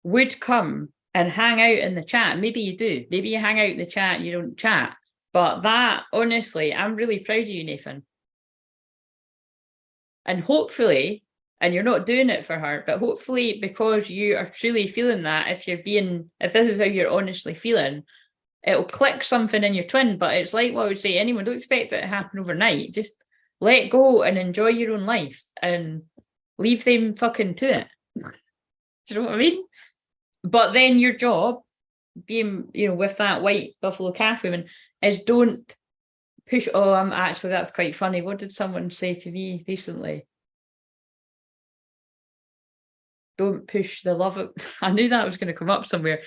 would come and hang out in the chat. Maybe you do. Maybe you hang out in the chat and you don't chat. But that, honestly, I'm really proud of you, Nathan. And hopefully, and you're not doing it for her, but hopefully because you are truly feeling that, if this is how you're honestly feeling, it'll click something in your twin. But it's like what I would say, anyone, don't expect it to happen overnight. Just let go and enjoy your own life and leave them fucking to it. Do you know what I mean? But then your job, being, you know, with that white buffalo calf woman, is don't push. Oh, that's quite funny. What did someone say to me recently? Don't push the love up. I knew that was going to come up somewhere.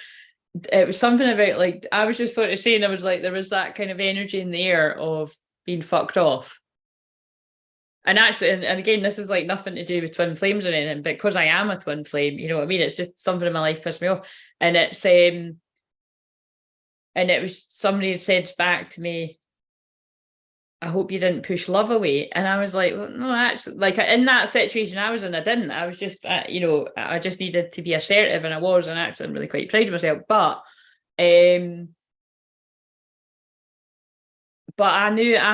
It was something about, like, I was just sort of saying, I was like, there was that kind of energy in the air of being fucked off. And actually, and again, this is like nothing to do with twin flames or anything, but because I am a twin flame, you know what I mean? It's just something in my life pissed me off. And it's and it was, somebody had said back to me, I hope you didn't push love away. And I was like, well, no, actually, like, in that situation I was in, I didn't. I was just, you know, I just needed to be assertive, and I was, and actually I'm really quite proud of myself. But I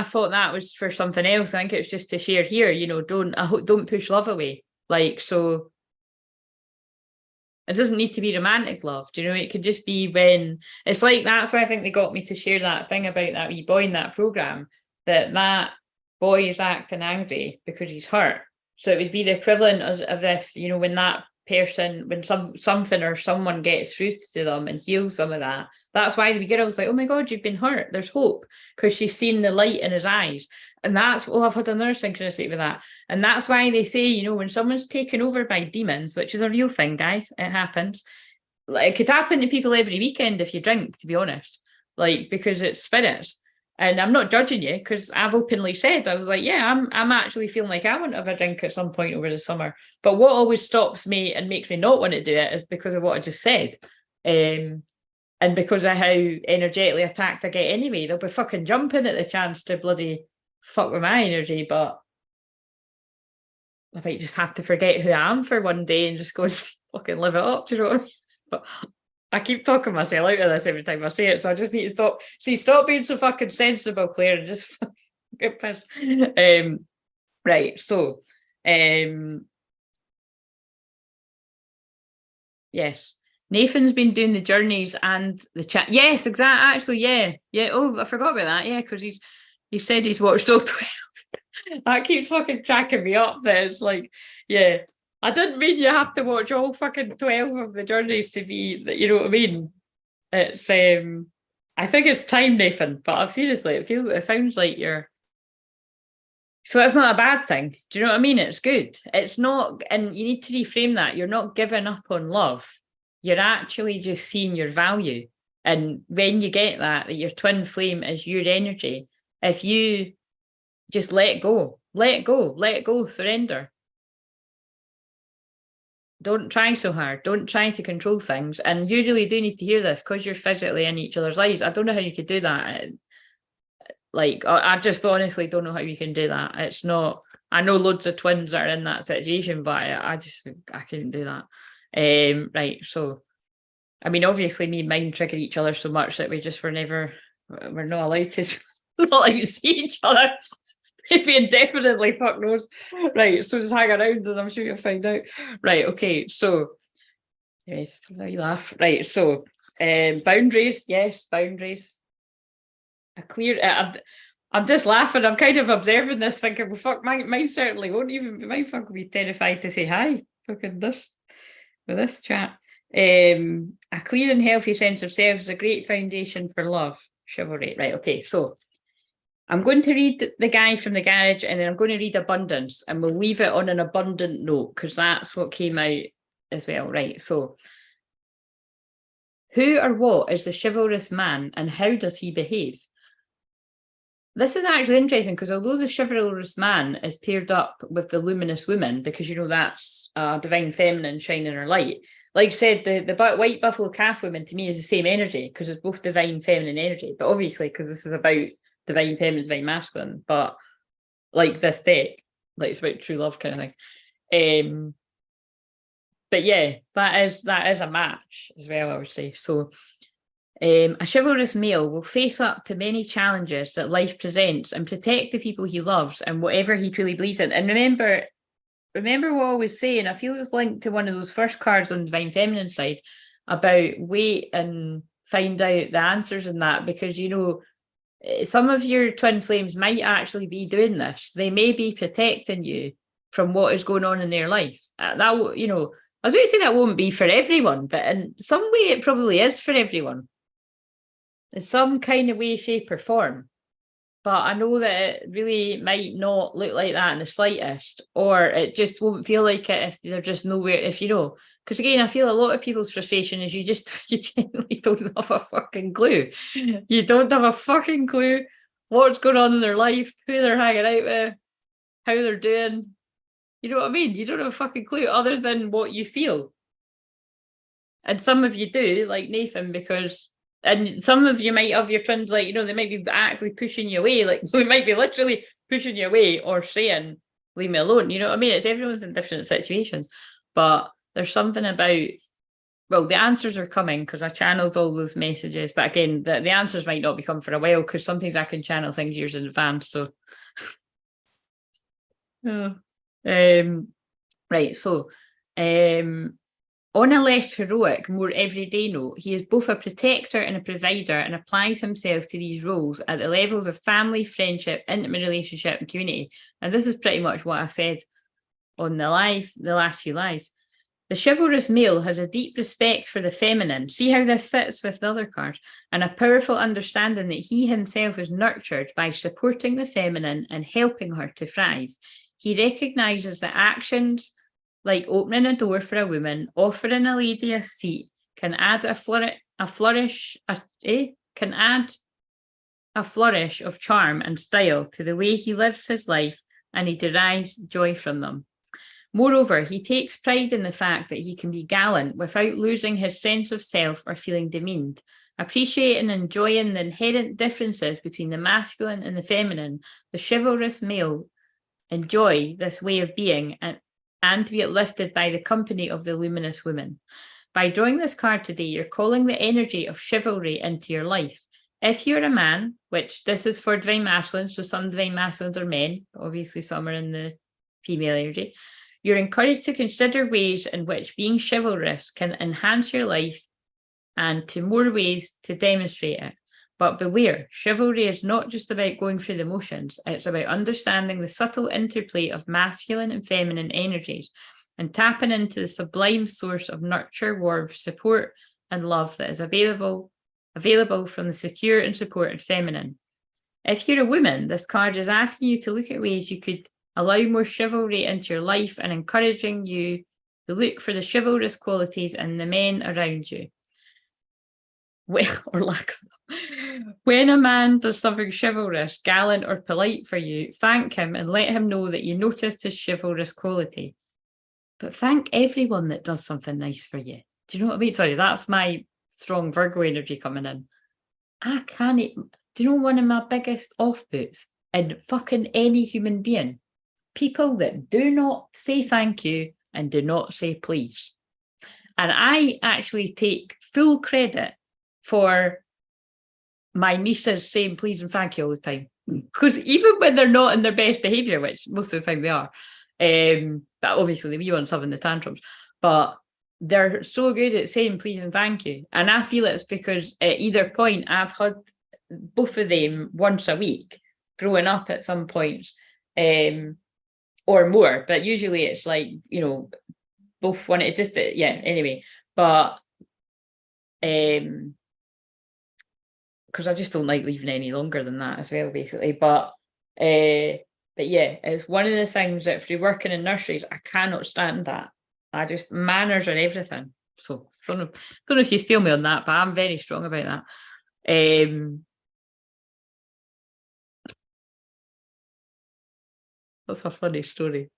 thought that was for something else. I think it's just to share here, you know, don't push love away. Like, so it doesn't need to be romantic love. Do you know? It could just be when it's like, that's why I think they got me to share that thing about that wee boy in that program, that boy is acting angry because he's hurt. So it would be the equivalent of if, you know, when that person, when something or someone gets through to them and heals some of that. That's why the wee girl was like, oh my God, you've been hurt. There's hope, because she's seen the light in his eyes. And that's, I've had another synchronicity with that. And that's why they say, you know, when someone's taken over by demons, which is a real thing, guys, it happens. Like, it could happen to people every weekend if you drink, to be honest, like, because it's spirits. And I'm not judging you, because I've openly said, I was like, yeah, I'm actually feeling like I want to have a drink at some point over the summer. But what always stops me and makes me not want to do it is because of what I just said. And because of how energetically attacked I get anyway. They'll be fucking jumping at the chance to bloody fuck with my energy, but I might just have to forget who I am for one day and just go and fucking live it up. Do you know what I mean? But I keep talking myself out of this every time I say it, so I just need to stop. See, stop being so fucking sensible, Claire, and just get pissed. Right, so yes, Nathan's been doing the journeys and the chat. Yes, exactly. Actually, yeah. Oh, I forgot about that. Yeah, because he said he's watched all 12. That keeps fucking cracking me up. That it's like, yeah. I didn't mean you have to watch all fucking 12 of the journeys to be, you know what I mean? It's I think it's time, Nathan, but seriously, it sounds like you're, so that's not a bad thing. Do you know what I mean? It's good. It's not, and you need to reframe that. You're not giving up on love. You're actually just seeing your value. And when you get that your twin flame is your energy, if you just let go, surrender. Don't try so hard. Don't try to control things. And you really do need to hear this, because you're physically in each other's lives. I don't know how you could do that. Like, I just honestly don't know how you can do that. It's not, I know loads of twins are in that situation, but I couldn't do that. Right, so, I mean, obviously me and mine trigger each other so much that we're not allowed to see each other. Maybe indefinitely, fuck knows. Right, so just hang around and I'm sure you'll find out. Right, okay, so yes, now you laugh. Right, so boundaries, yes, boundaries. A clear. I'm just laughing. I'm kind of observing this, thinking, well, fuck, mine certainly won't even. My fuck will be terrified to say hi. Fucking this with this chat. A clear and healthy sense of self is a great foundation for love, chivalry. Right. Okay. So I'm going to read the guy from the garage, and then I'm going to read abundance, and we'll leave it on an abundant note because that's what came out as well. Right. So. Who or what is the chivalrous man, and how does he behave? This is actually interesting because although the chivalrous man is paired up with the luminous woman, because that's divine feminine shining her light. Like I said, the white buffalo calf woman to me is the same energy because it's both divine feminine energy. But obviously, because this is about divine feminine, divine masculine, but like this deck, like it's about true love kind of thing. But yeah, that is a match as well, I would say. So a chivalrous male will face up to many challenges that life presents and protect the people he loves and whatever he truly believes in. And remember what I was saying, I feel it's linked to one of those first cards on the Divine Feminine side about wait and find out the answers in that, because, some of your twin flames might actually be doing this. They may be protecting you from what is going on in their life. I was going to say that won't be for everyone, but in some way it probably is for everyone. In some kind of way, shape, or form. But I know that it really might not look like that in the slightest, or it just won't feel like it if they're just nowhere, because again, I feel a lot of people's frustration is you genuinely don't have a fucking clue. You don't have a fucking clue what's going on in their life, who they're hanging out with, how they're doing. You know what I mean? You don't have a fucking clue other than what you feel. And some of you do, like Nathan, and some of you might have your twins, like, they might be actively pushing you away. Like, they might be literally pushing you away or saying, leave me alone. You know what I mean? It's everyone's in different situations. But there's something about, well, the answers are coming because I channeled all those messages. But again, the answers might not become for a while because sometimes I can channel things years in advance. So, right. So, on a less heroic, more everyday note, he is both a protector and a provider and applies himself to these roles at the levels of family, friendship, intimate relationship, and community. And this is pretty much what I said on the last few lives. The chivalrous male has a deep respect for the feminine. See how this fits with the other cards, and a powerful understanding that he himself is nurtured by supporting the feminine and helping her to thrive. He recognizes that actions like opening a door for a woman, offering a lady a seat, can add a flourish of charm and style to the way he lives his life, and he derives joy from them. Moreover, he takes pride in the fact that he can be gallant without losing his sense of self or feeling demeaned. Appreciating and enjoying the inherent differences between the masculine and the feminine, the chivalrous male enjoy this way of being and to be uplifted by the company of the luminous woman. By drawing this card today, you're calling the energy of chivalry into your life. If you're a man, which this is for divine masculine, so some divine masculines are men, obviously some are in the female energy, you're encouraged to consider ways in which being chivalrous can enhance your life and to more ways to demonstrate it. But beware, chivalry is not just about going through the motions. It's about understanding the subtle interplay of masculine and feminine energies and tapping into the sublime source of nurture, warmth, support, and love that is available from the secure and supported feminine. If you're a woman, this card is asking you to look at ways you could allow more chivalry into your life and encouraging you to look for the chivalrous qualities in the men around you. Or lack of them. When a man does something chivalrous, gallant, or polite for you, thank him and let him know that you noticed his chivalrous quality. But thank everyone that does something nice for you. Do you know what I mean? Sorry, that's my strong Virgo energy coming in. I can't. Do you know one of my biggest offputs in fucking any human being? People that do not say thank you and do not say please. And I actually take full credit for my nieces saying please and thank you all the time. Because even when they're not in their best behaviour, which most of the time they are, but obviously the wee ones having the tantrums, but they're so good at saying please and thank you. And I feel it's because at either point I've had both of them once a week growing up at some points, or more, but usually it's like, both one, it just, anyway, but because I just don't like leaving any longer than that as well, basically. But yeah, it's one of the things that through working in nurseries, I cannot stand that. I just, manners and everything. So don't know if you feel me on that, but I'm very strong about that. That's a funny story.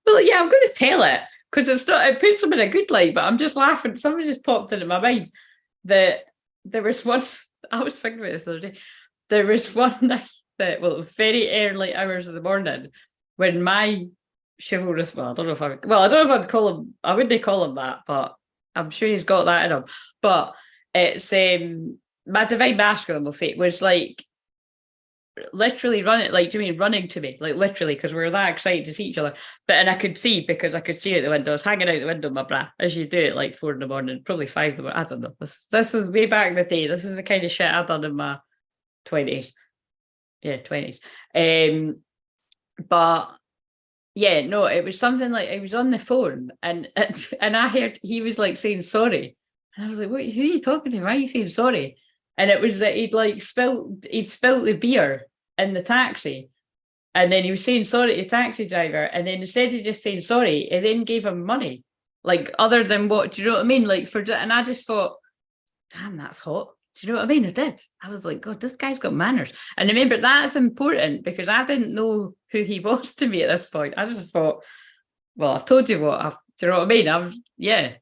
Well, yeah, I'm going to tell it because it's not. It puts them in a good light, but I'm just laughing. Something just popped into my mind that there was one. I was thinking about this the other day. There was one night that, well, it was very early hours of the morning when my chivalrous. Well, I don't know if I'd call him. I wouldn't call him that, but I'm sure he's got that in him. But it's my divine masculine, we'll say, was like literally running, like, do you mean running to me, like literally, because we were that excited to see each other. But and I could see, because I could see out the window. I was hanging out the window of my bra, as you do at like 4 a.m, probably 5 in the morning. I don't know. This was way back in the day. This is the kind of shit I've done in my 20s. Yeah, 20s. But yeah, no, it was something like I was on the phone and I heard he was like saying sorry. And I was like, what, who are you talking to? Why are you saying sorry? And it was that he'd spilt the beer in the taxi. And then he was saying sorry to the taxi driver. And then instead of just saying sorry, he then gave him money. Like, other than what, do you know what I mean? Like, and I just thought, damn, that's hot. Do you know what I mean? I did. I was like, God, this guy's got manners. And remember, that's important because I didn't know who he was to me at this point. I just thought, well, I've told you what, do you know what I mean? Yeah.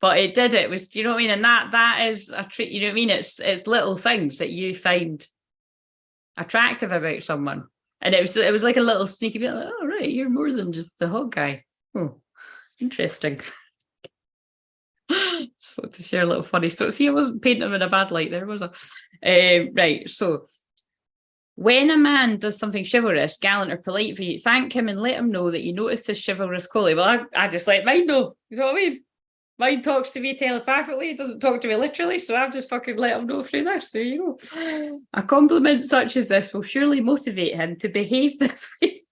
But it did. It was, do you know what I mean? And that is a treat. You know what I mean? It's little things that you find attractive about someone. And it was like a little sneaky bit, like, oh, right, you're more than just the hot guy. Oh, interesting. So to share a little funny story. See, I wasn't painting him in a bad light there, was I? Right. So when a man does something chivalrous, gallant, or polite for you, thank him and let him know that you noticed his chivalrous quality. Well, I just let mine know. You know what I mean? Mine talks to me telepathically, it doesn't talk to me literally, so I've just fucking let him know through this. There you go. A compliment such as this will surely motivate him to behave this way.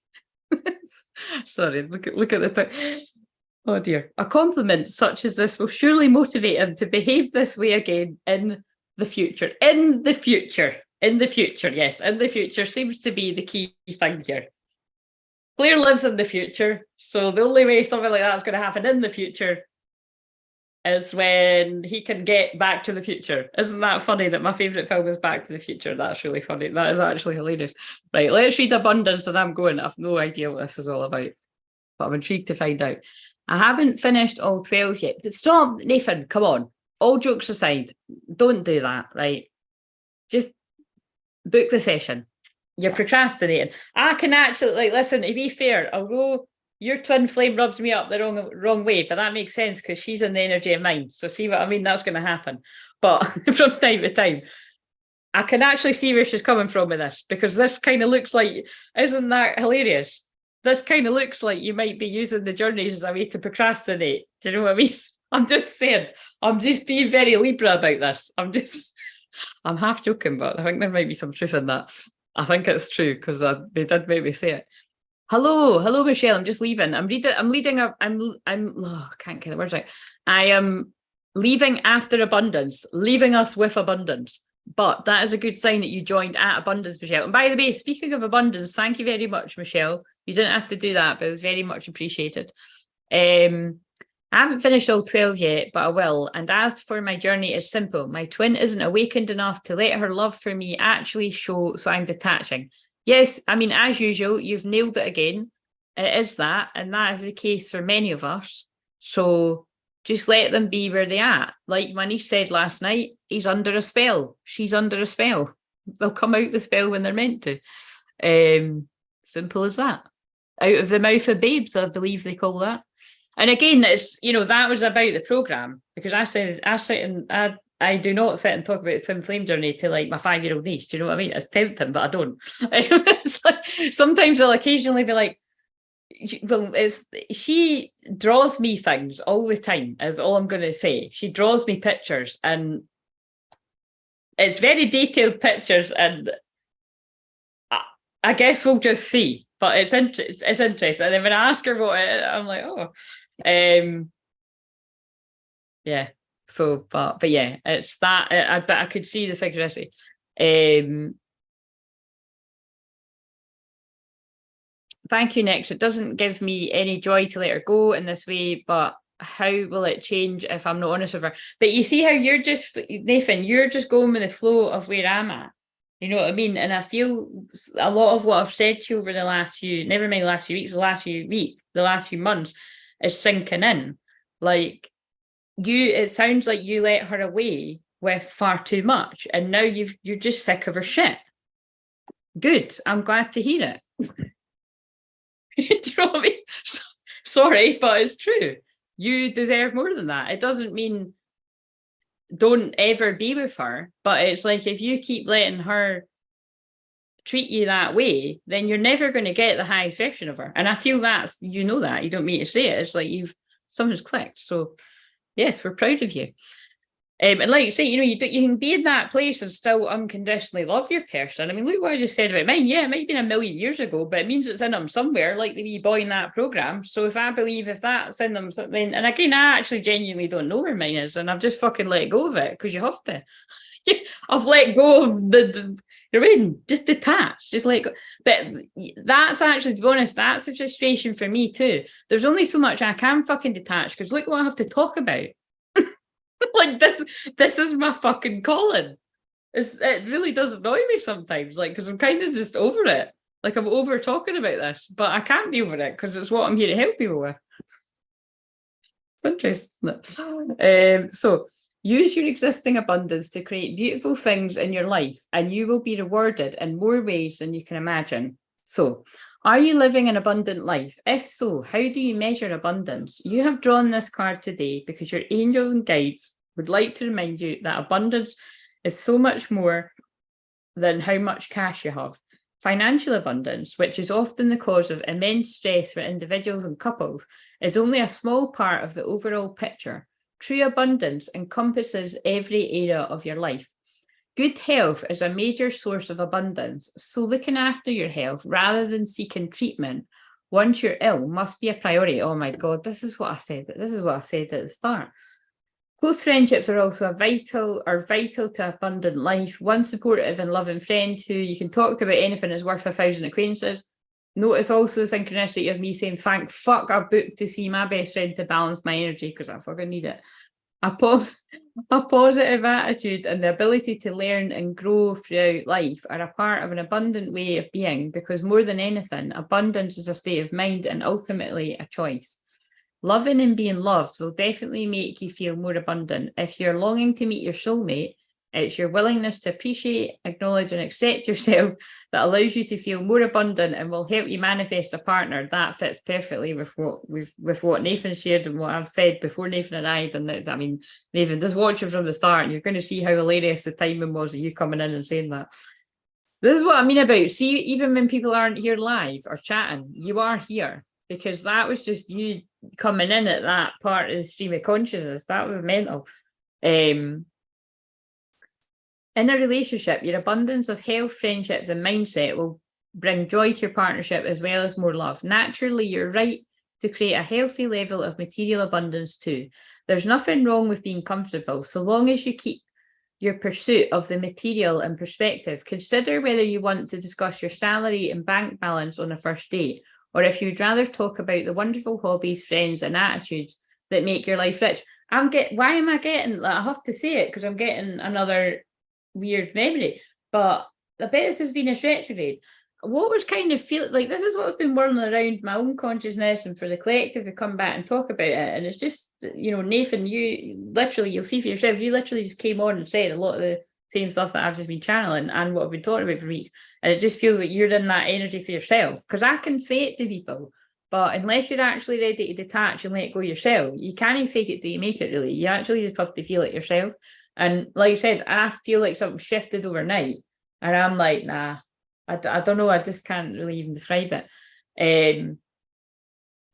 Sorry, look at the thing. Oh dear. A compliment such as this will surely motivate him to behave this way again in the future. In the future. In the future, yes. In the future seems to be the key thing here. Claire lives in the future, so the only way something like that is going to happen in the future is when he can get Back to the Future. Isn't that funny that my favourite film is Back to the Future? That's really funny. That is actually hilarious. Right, let's read Abundance and I'm going. I've no idea what this is all about, but I'm intrigued to find out. I haven't finished all 12 yet. Stop, Nathan, come on. All jokes aside, don't do that, right? Just book the session. You're procrastinating. I can actually, like, listen, to be fair, although your twin flame rubs me up the wrong way, but that makes sense because she's in the energy of mine. So see what I mean? That's going to happen. But from time to time, I can actually see where she's coming from with this, because this kind of looks like, isn't that hilarious? This kind of looks like you might be using the journeys as a way to procrastinate. Do you know what I mean? I'm just saying, I'm just being very Libra about this. I'm half joking, but I think there might be some truth in that. I think it's true because they did make me say it. Hello, Michelle. I'm just leaving. I can't get the words out. I am leaving after abundance, leaving us with abundance. But that is a good sign that you joined at abundance, Michelle. And by the way, speaking of abundance, thank you very much, Michelle. You didn't have to do that, but it was very much appreciated. I haven't finished all 12 yet, but I will. And as for my journey, it's simple. My twin isn't awakened enough to let her love for me actually show, so I'm detaching. Yes, I mean, as usual, you've nailed it again. It is that, and that is the case for many of us. So just let them be where they're at. Like my niece said last night, he's under a spell. She's under a spell. They'll come out the spell when they're meant to. Simple as that. Out of the mouth of babes, I believe they call that. And again, it's, that was about the program, because I I do not sit and talk about the twin flame journey to like my 5-year-old niece. Do you know what I mean? It's tempting, but I don't. It's like, sometimes I'll occasionally be like, well, she draws me things all the time, is all I'm going to say. She draws me pictures, and it's very detailed pictures, and I guess we'll just see. But it's interesting. And then when I ask her what it is, I'm like, oh, yeah. So, but yeah, it's that. But I could see the synchronicity. Thank you, Nick. It doesn't give me any joy to let her go in this way, but how will it change if I'm not honest with her? But you see how you're just, Nathan, you're just going with the flow of where I'm at. You know what I mean? And I feel a lot of what I've said to you over the last few, never mind the last few weeks, the last few months, is sinking in. Like, it sounds like you let her away with far too much, and now you're just sick of her shit. Good. I'm glad to hear it. Do you know what I mean? Sorry, but it's true. You deserve more than that. It doesn't mean don't ever be with her, but it's like, if you keep letting her treat you that way, then you're never going to get the highest version of her. And I feel that's, you know, that you don't mean to say it. It's like something's clicked. So yes, we're proud of you. And like you say, you know, you can be in that place and still unconditionally love your person. I mean, look what I just said about mine. Yeah, it might have been a million years ago, but it means it's in them somewhere, like the wee boy in that program. So if I believe if that's in them, then, and again, I actually genuinely don't know where mine is, and I've just fucking let go of it because you have to. I've let go of the you know what I mean? Just detach, just let go. But that's actually, to be honest, that's a frustration for me too. There's only so much I can fucking detach, because look what I have to talk about. Like, this is my fucking calling. It really does annoy me sometimes, like, because I'm kind of just over it. Like, I'm over talking about this, but I can't be over it because it's what I'm here to help people with. It's interesting, isn't it? So use your existing abundance to create beautiful things in your life, and you will be rewarded in more ways than you can imagine. So, are you living an abundant life? If so, how do you measure abundance? You have drawn this card today because your angels and guides would like to remind you that abundance is so much more than how much cash you have. Financial abundance, which is often the cause of immense stress for individuals and couples, is only a small part of the overall picture. True abundance encompasses every area of your life. Good health is a major source of abundance, so looking after your health rather than seeking treatment once you're ill must be a priority. Oh my God, this is what I said. This is what I said at the start. Close friendships are also vital to abundant life. One supportive and loving friend who you can talk to about anything is worth 1,000 acquaintances. Notice also the synchronicity of me saying, thank fuck, I've booked to see my best friend to balance my energy because I fucking need it. A positive attitude and the ability to learn and grow throughout life are a part of an abundant way of being, because more than anything, abundance is a state of mind and ultimately a choice. Loving and being loved will definitely make you feel more abundant. If you're longing to meet your soulmate, it's your willingness to appreciate, acknowledge, and accept yourself that allows you to feel more abundant and will help you manifest a partner. That fits perfectly with what Nathan shared and what I've said before Nathan arrived. And that, I mean, Nathan, just watch it from the start, and you're going to see how hilarious the timing was of you coming in and saying that. This is what I mean about, see, even when people aren't here live or chatting, you are here, because that was just you coming in at that part of the stream of consciousness. That was mental. In a relationship, your abundance of health, friendships, and mindset will bring joy to your partnership as well as more love. Naturally, you're right to create a healthy level of material abundance too. There's nothing wrong with being comfortable, so long as you keep your pursuit of the material in perspective. Consider whether you want to discuss your salary and bank balance on a first date, or if you'd rather talk about the wonderful hobbies, friends, and attitudes that make your life rich. Why am I getting, I have to say it because I'm getting another weird memory, but I bet this has been a retrograde. What was kind of feeling like, this is what's been whirling around my own consciousness and for the collective to come back and talk about it. And it's just, you know, Nathan, you literally, you'll see for yourself, you literally just came on and said a lot of the same stuff that I've just been channeling and what I've been talking about for weeks. And it just feels like you're in that energy for yourself, because I can say it to people, but unless you're actually ready to detach and let go yourself, you can't fake it till you make it, really. You actually just have to feel it yourself. And like you said, I feel like something shifted overnight, and I'm like, nah, I don't know, I just can't really even describe it.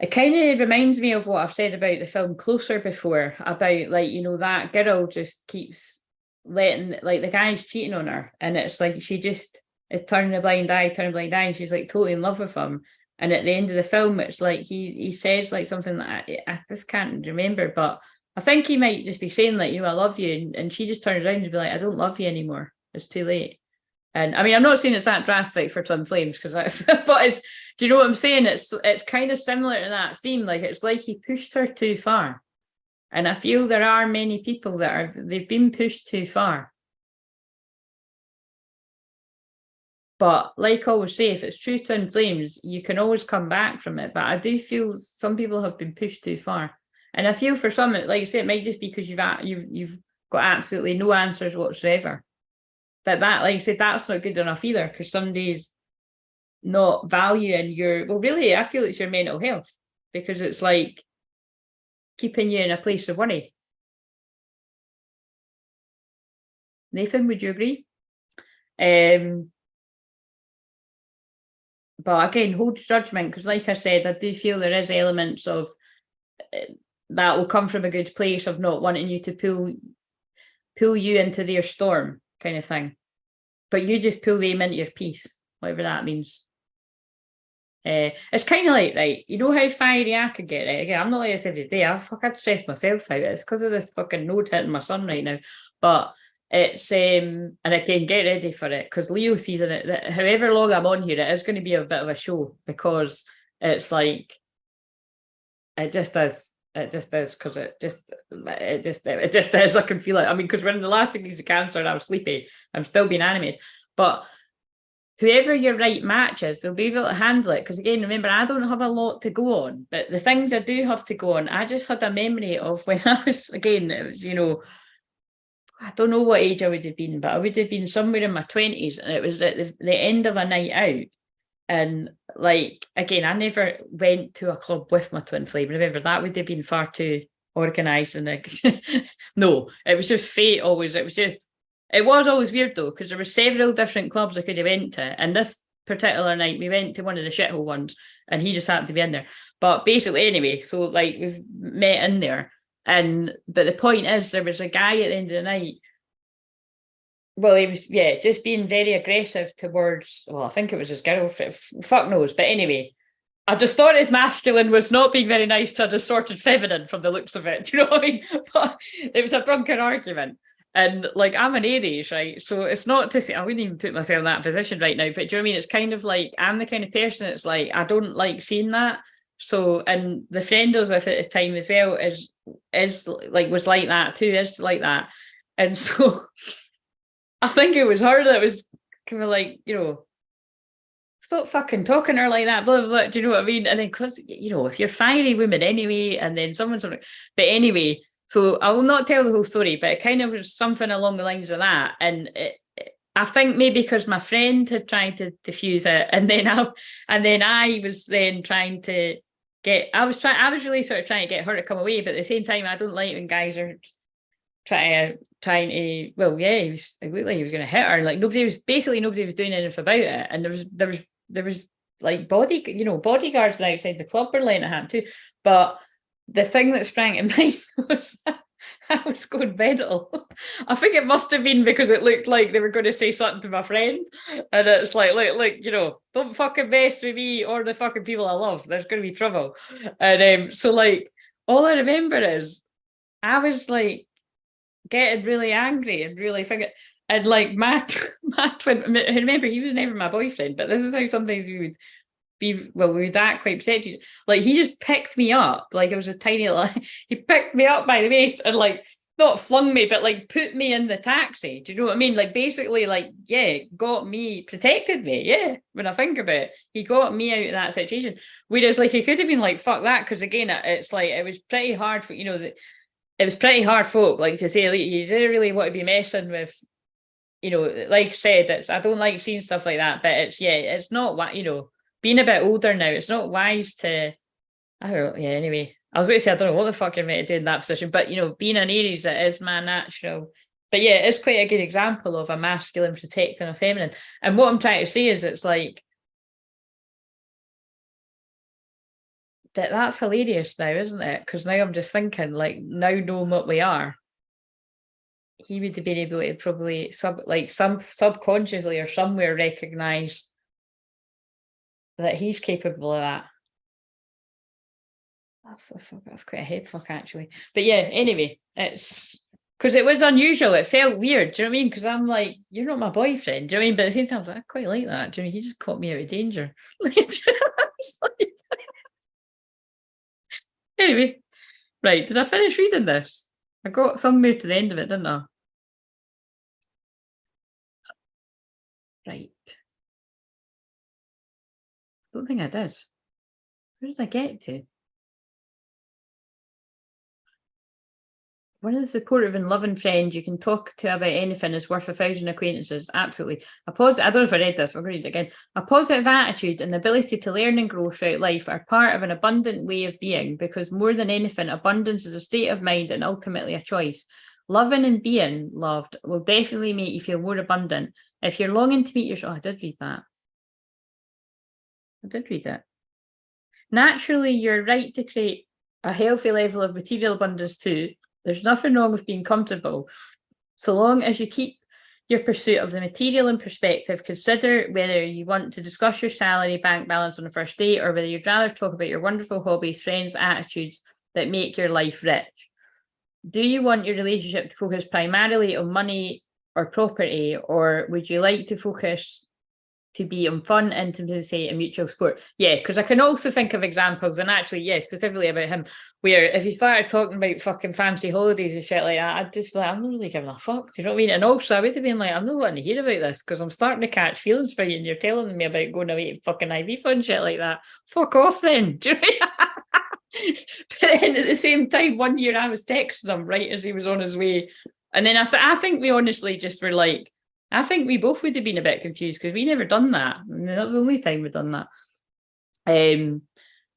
It kind of reminds me of what I've said about the film Closer before, about like, you know, that girl just keeps letting, like, the guy's cheating on her, and it's like she just is turning a blind eye, and she's like totally in love with him. And at the end of the film, it's like he says like something that I just can't remember, but I think he might just be saying like, you know, I love you, and she just turns around and be like, I don't love you anymore. It's too late. And I mean, I'm not saying it's that drastic for Twin Flames, because that's, but it's, do you know what I'm saying? It's kind of similar to that theme. Like, it's like he pushed her too far. And I feel there are many people that they've been pushed too far. But like I always say, if it's true Twin Flames, you can always come back from it. But I do feel some people have been pushed too far. And I feel for some, like you say, it might just be because you've got absolutely no answers whatsoever. But that, like I said, that's not good enough either, because somebody's not valuing your, well, really, I feel it's your mental health, because it's like keeping you in a place of worry. Nathan, would you agree? But again, hold judgment, because like I said, I do feel there is elements of that will come from a good place of not wanting you to pull you into their storm, kind of thing. But you just pull them into your peace, whatever that means. It's kind of like, right, you know how fiery I could get, right? Again, I'm not like this every day. I'd stress myself out. It's because of this fucking node hitting my son right now. But it's and again, get ready for it, because Leo season, that however long I'm on here, it is going to be a bit of a show, because it's like it just is. It just is, because it just is. I can feel it. I mean, because when the last degrees of cancer and I was sleepy, I'm still being animated. But whoever your right match is, they'll be able to handle it. Because again, remember, I don't have a lot to go on, but the things I do have to go on, I just had a memory of when I was, again, it was, you know, I don't know what age I would have been, but I would have been somewhere in my 20s, and it was at the end of a night out. And like, again, I never went to a club with my twin flame. Remember, that would have been far too organised, and no, it was just fate always. It was always weird though, because there were several different clubs I could have went to. And this particular night, we went to one of the shithole ones, and he just happened to be in there. But basically, anyway, so like we've met in there. But the point is, there was a guy at the end of the night. Well, he was, yeah, just being very aggressive towards, well, I think it was his girlfriend, fuck knows. But anyway, a distorted masculine was not being very nice to a distorted feminine from the looks of it. Do you know what I mean? But it was a drunken argument. And like, I'm an Aries, right? So it's not to say, I wouldn't even put myself in that position right now, but do you know what I mean? It's kind of like, I'm the kind of person that's like, I don't like seeing that. So, and the friend I was with at the time as well is like, was like that too, is like that. And so I think it was her that was kind of like, you know, stop fucking talking to her like that, blah, blah, blah. Do you know what I mean? And then, because, you know, if you're fiery women anyway, and then someone's, but anyway, so I will not tell the whole story, but it kind of was something along the lines of that. And I think maybe because my friend had tried to diffuse it, and then I was then trying to I was really sort of trying to get her to come away, but at the same time, I don't like when guys are trying to, well, yeah, it looked like he was going to hit her. Like, nobody was doing anything about it. And there was like bodyguards outside the club were letting it happen too. But the thing that sprang to mind was I was going mental. I think it must have been because it looked like they were going to say something to my friend. And it's like, you know, don't fucking mess with me or the fucking people I love. There's going to be trouble. And so like, all I remember is I was like getting really angry and really thinking, and like my twin, remember, he was never my boyfriend, but this is how sometimes we would be, well, we would act quite protected. Like, he just picked me up like it was a tiny little, he picked me up by the waist and like not flung me, but like put me in the taxi. Do you know what I mean? Like, basically, like, yeah, protected me. Yeah, when I think about it, he got me out of that situation. Whereas like he could have been like, fuck that, because again, it's like, it was pretty hard for, you know, it was pretty hard folk, like, to say, like, you didn't really want to be messing with, you know, like I said, I don't like seeing stuff like that, but it's not what, you know, being a bit older now, it's not wise to, I don't know, yeah, anyway, I was going to say, I don't know what the fuck you're meant to do in that position, but, you know, being an Aries, it is my natural But yeah, it's quite a good example of a masculine protecting a feminine. And what I'm trying to say is it's like that's hilarious now, isn't it? Because now I'm just thinking, like, now knowing what we are, he would have been able to probably subconsciously or somewhere recognize that he's capable of that. That's quite a head fuck, actually. But yeah, anyway, it's because it was unusual. It felt weird. Do you know what I mean? Because I'm like, you're not my boyfriend. Do you know what I mean? But at the same time, I was like, I quite like that. Do you know? He just caught me out of danger. Anyway, right. Did I finish reading this? I got somewhere to the end of it, didn't I? Right. I don't think I did. Where did I get to? One of the supportive and loving friends you can talk to about anything is worth 1,000 acquaintances. Absolutely. I don't know if I read this, but I'm going to read it again. A positive attitude and the ability to learn and grow throughout life are part of an abundant way of being, because more than anything, abundance is a state of mind and ultimately a choice. Loving and being loved will definitely make you feel more abundant. If you're longing to meet yourself, I did read that. I did read it. Naturally, you're right to create a healthy level of material abundance too. There's nothing wrong with being comfortable. So long as you keep your pursuit of the material in perspective, consider whether you want to discuss your salary, bank balance on the first date, or whether you'd rather talk about your wonderful hobbies, friends, attitudes that make your life rich. Do you want your relationship to focus primarily on money or property, or would you like to focus to be on fun, intimacy, and mutual support? Yeah, because I can also think of examples, and actually, yeah, specifically about him, where if he started talking about fucking fancy holidays and shit like that, I'd just be like, I'm not really giving a fuck. Do you know what I mean? And also, I would have been like, I'm not wanting to hear about this because I'm starting to catch feelings for you, and you're telling me about going away to fucking Ibiza and shit like that. Fuck off then. Do you know what I mean? But then at the same time, one year I was texting him right as he was on his way, and then I think we honestly just were like, I think we both would have been a bit confused because we never done that. I mean, that was the only time we'd done that. I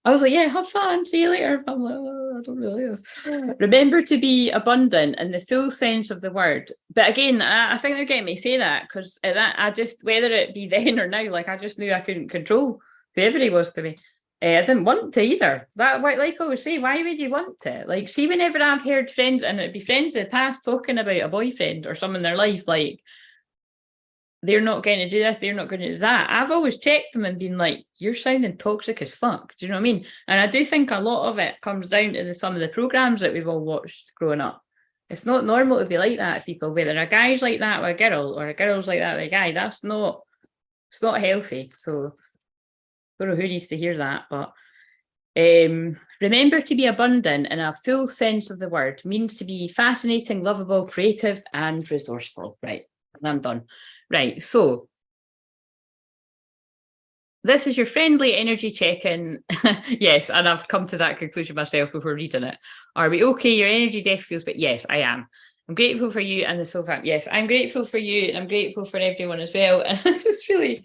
was like, yeah, have fun. See you later. I'm like, oh, I don't really like this. Remember to be abundant in the full sense of the word. But again, I think they're getting me to say that because that I just, whether it be then or now, like I just knew I couldn't control whoever he was to me. I didn't want to either. That, like I always say, why would you want to? Like, see, whenever I've heard friends, and it'd be friends in the past talking about a boyfriend or someone in their life, like, they're not going to do this, they're not going to do that. I've always checked them and been like, you're sounding toxic as fuck. Do you know what I mean? And I do think a lot of it comes down to some of the programs that we've all watched growing up. It's not normal to be like that to people, whether a guy's like that with a girl or a girl's like that with a guy. It's not healthy. So I don't know who needs to hear that, but remember to be abundant in a full sense of the word means to be fascinating, lovable, creative, and resourceful. Right. And I'm done. Right. So this is your friendly energy check-in. Yes, and I've come to that conclusion myself before reading it. Are we okay? Your energy definitely feels, but yes, I am. I'm grateful for you and the soul fam. Yes, I'm grateful for you, and I'm grateful for everyone as well. And this is really,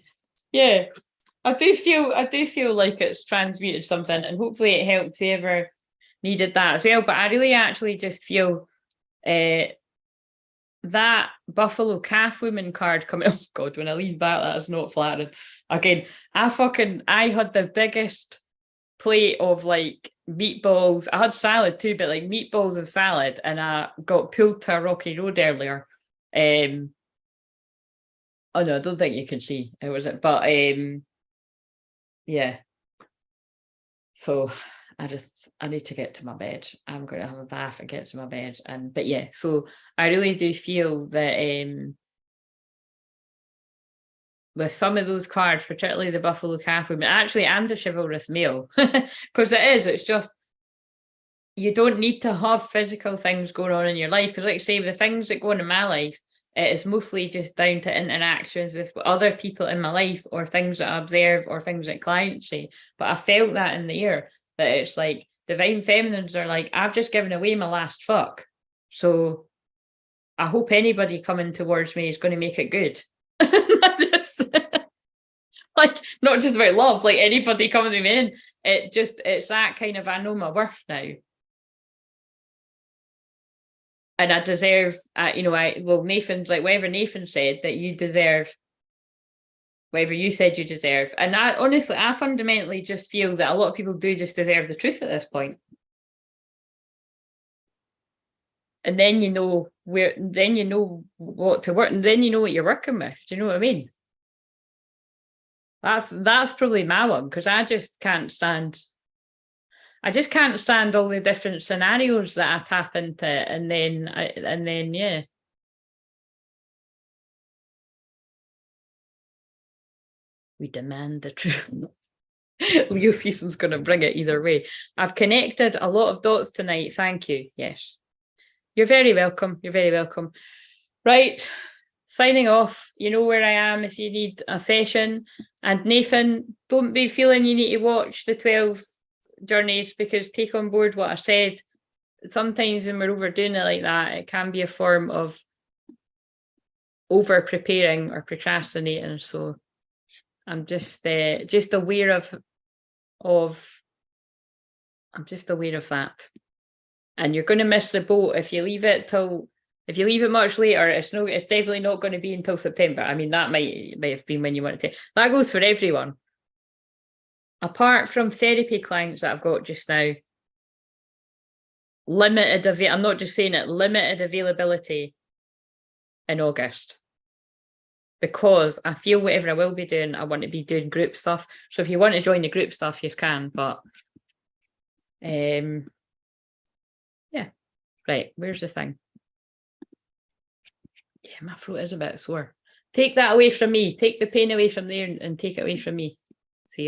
yeah, I do feel like it's transmuted something, and hopefully it helped whoever needed that as well. But I really actually just feel that buffalo calf woman card coming. Oh God, when I lean back, that is not flattering. Again, I had the biggest plate of like meatballs. I had salad too, but like meatballs and salad, and I got pulled to a rocky road earlier. Oh no, I don't think you can see it was it, but yeah. So I need to get to my bed. I'm going to have a bath and get to my bed. But yeah, so I really do feel that with some of those cards, particularly the Buffalo Calf woman, actually, and the chivalrous male, because it's just, you don't need to have physical things going on in your life. Because like I say, the things that go on in my life, it is mostly just down to interactions with other people in my life, or things that I observe, or things that clients say. But I felt that in the air, that it's like, divine feminines are like, I've just given away my last fuck. So I hope anybody coming towards me is going to make it good. Like, not just about love, like anybody coming to me in, it's that kind of, I know my worth now. And I deserve, Nathan's like, whatever Nathan said, that you deserve whatever you said you deserve. And I fundamentally just feel that a lot of people do just deserve the truth at this point. And then you know what to work, and then you know what you're working with. Do you know what I mean? That's probably my one, because I just can't stand all the different scenarios that I tap into, and then yeah. We demand the truth. Leo Season's going to bring it either way. I've connected a lot of dots tonight. Thank you. Yes. You're very welcome. You're very welcome. Right. Signing off. You know where I am if you need a session. And Nathan, don't be feeling you need to watch the 12 journeys, because take on board what I said. Sometimes when we're overdoing it like that, it can be a form of over preparing or procrastinating. So I'm just aware of I'm just aware of that. And you're going to miss the boat if you leave it much later. It's definitely not going to be until September. I mean, that might have been when you wanted to. That goes for everyone. Apart from therapy clients that I've got just now, I'm not just saying it, limited availability in August. Because I feel whatever I will be doing, I want to be doing group stuff. So if you want to join the group stuff, you can. But yeah. Right, where's the thing? Yeah, my throat is a bit sore. Take that away from me. Take the pain away from there and take it away from me.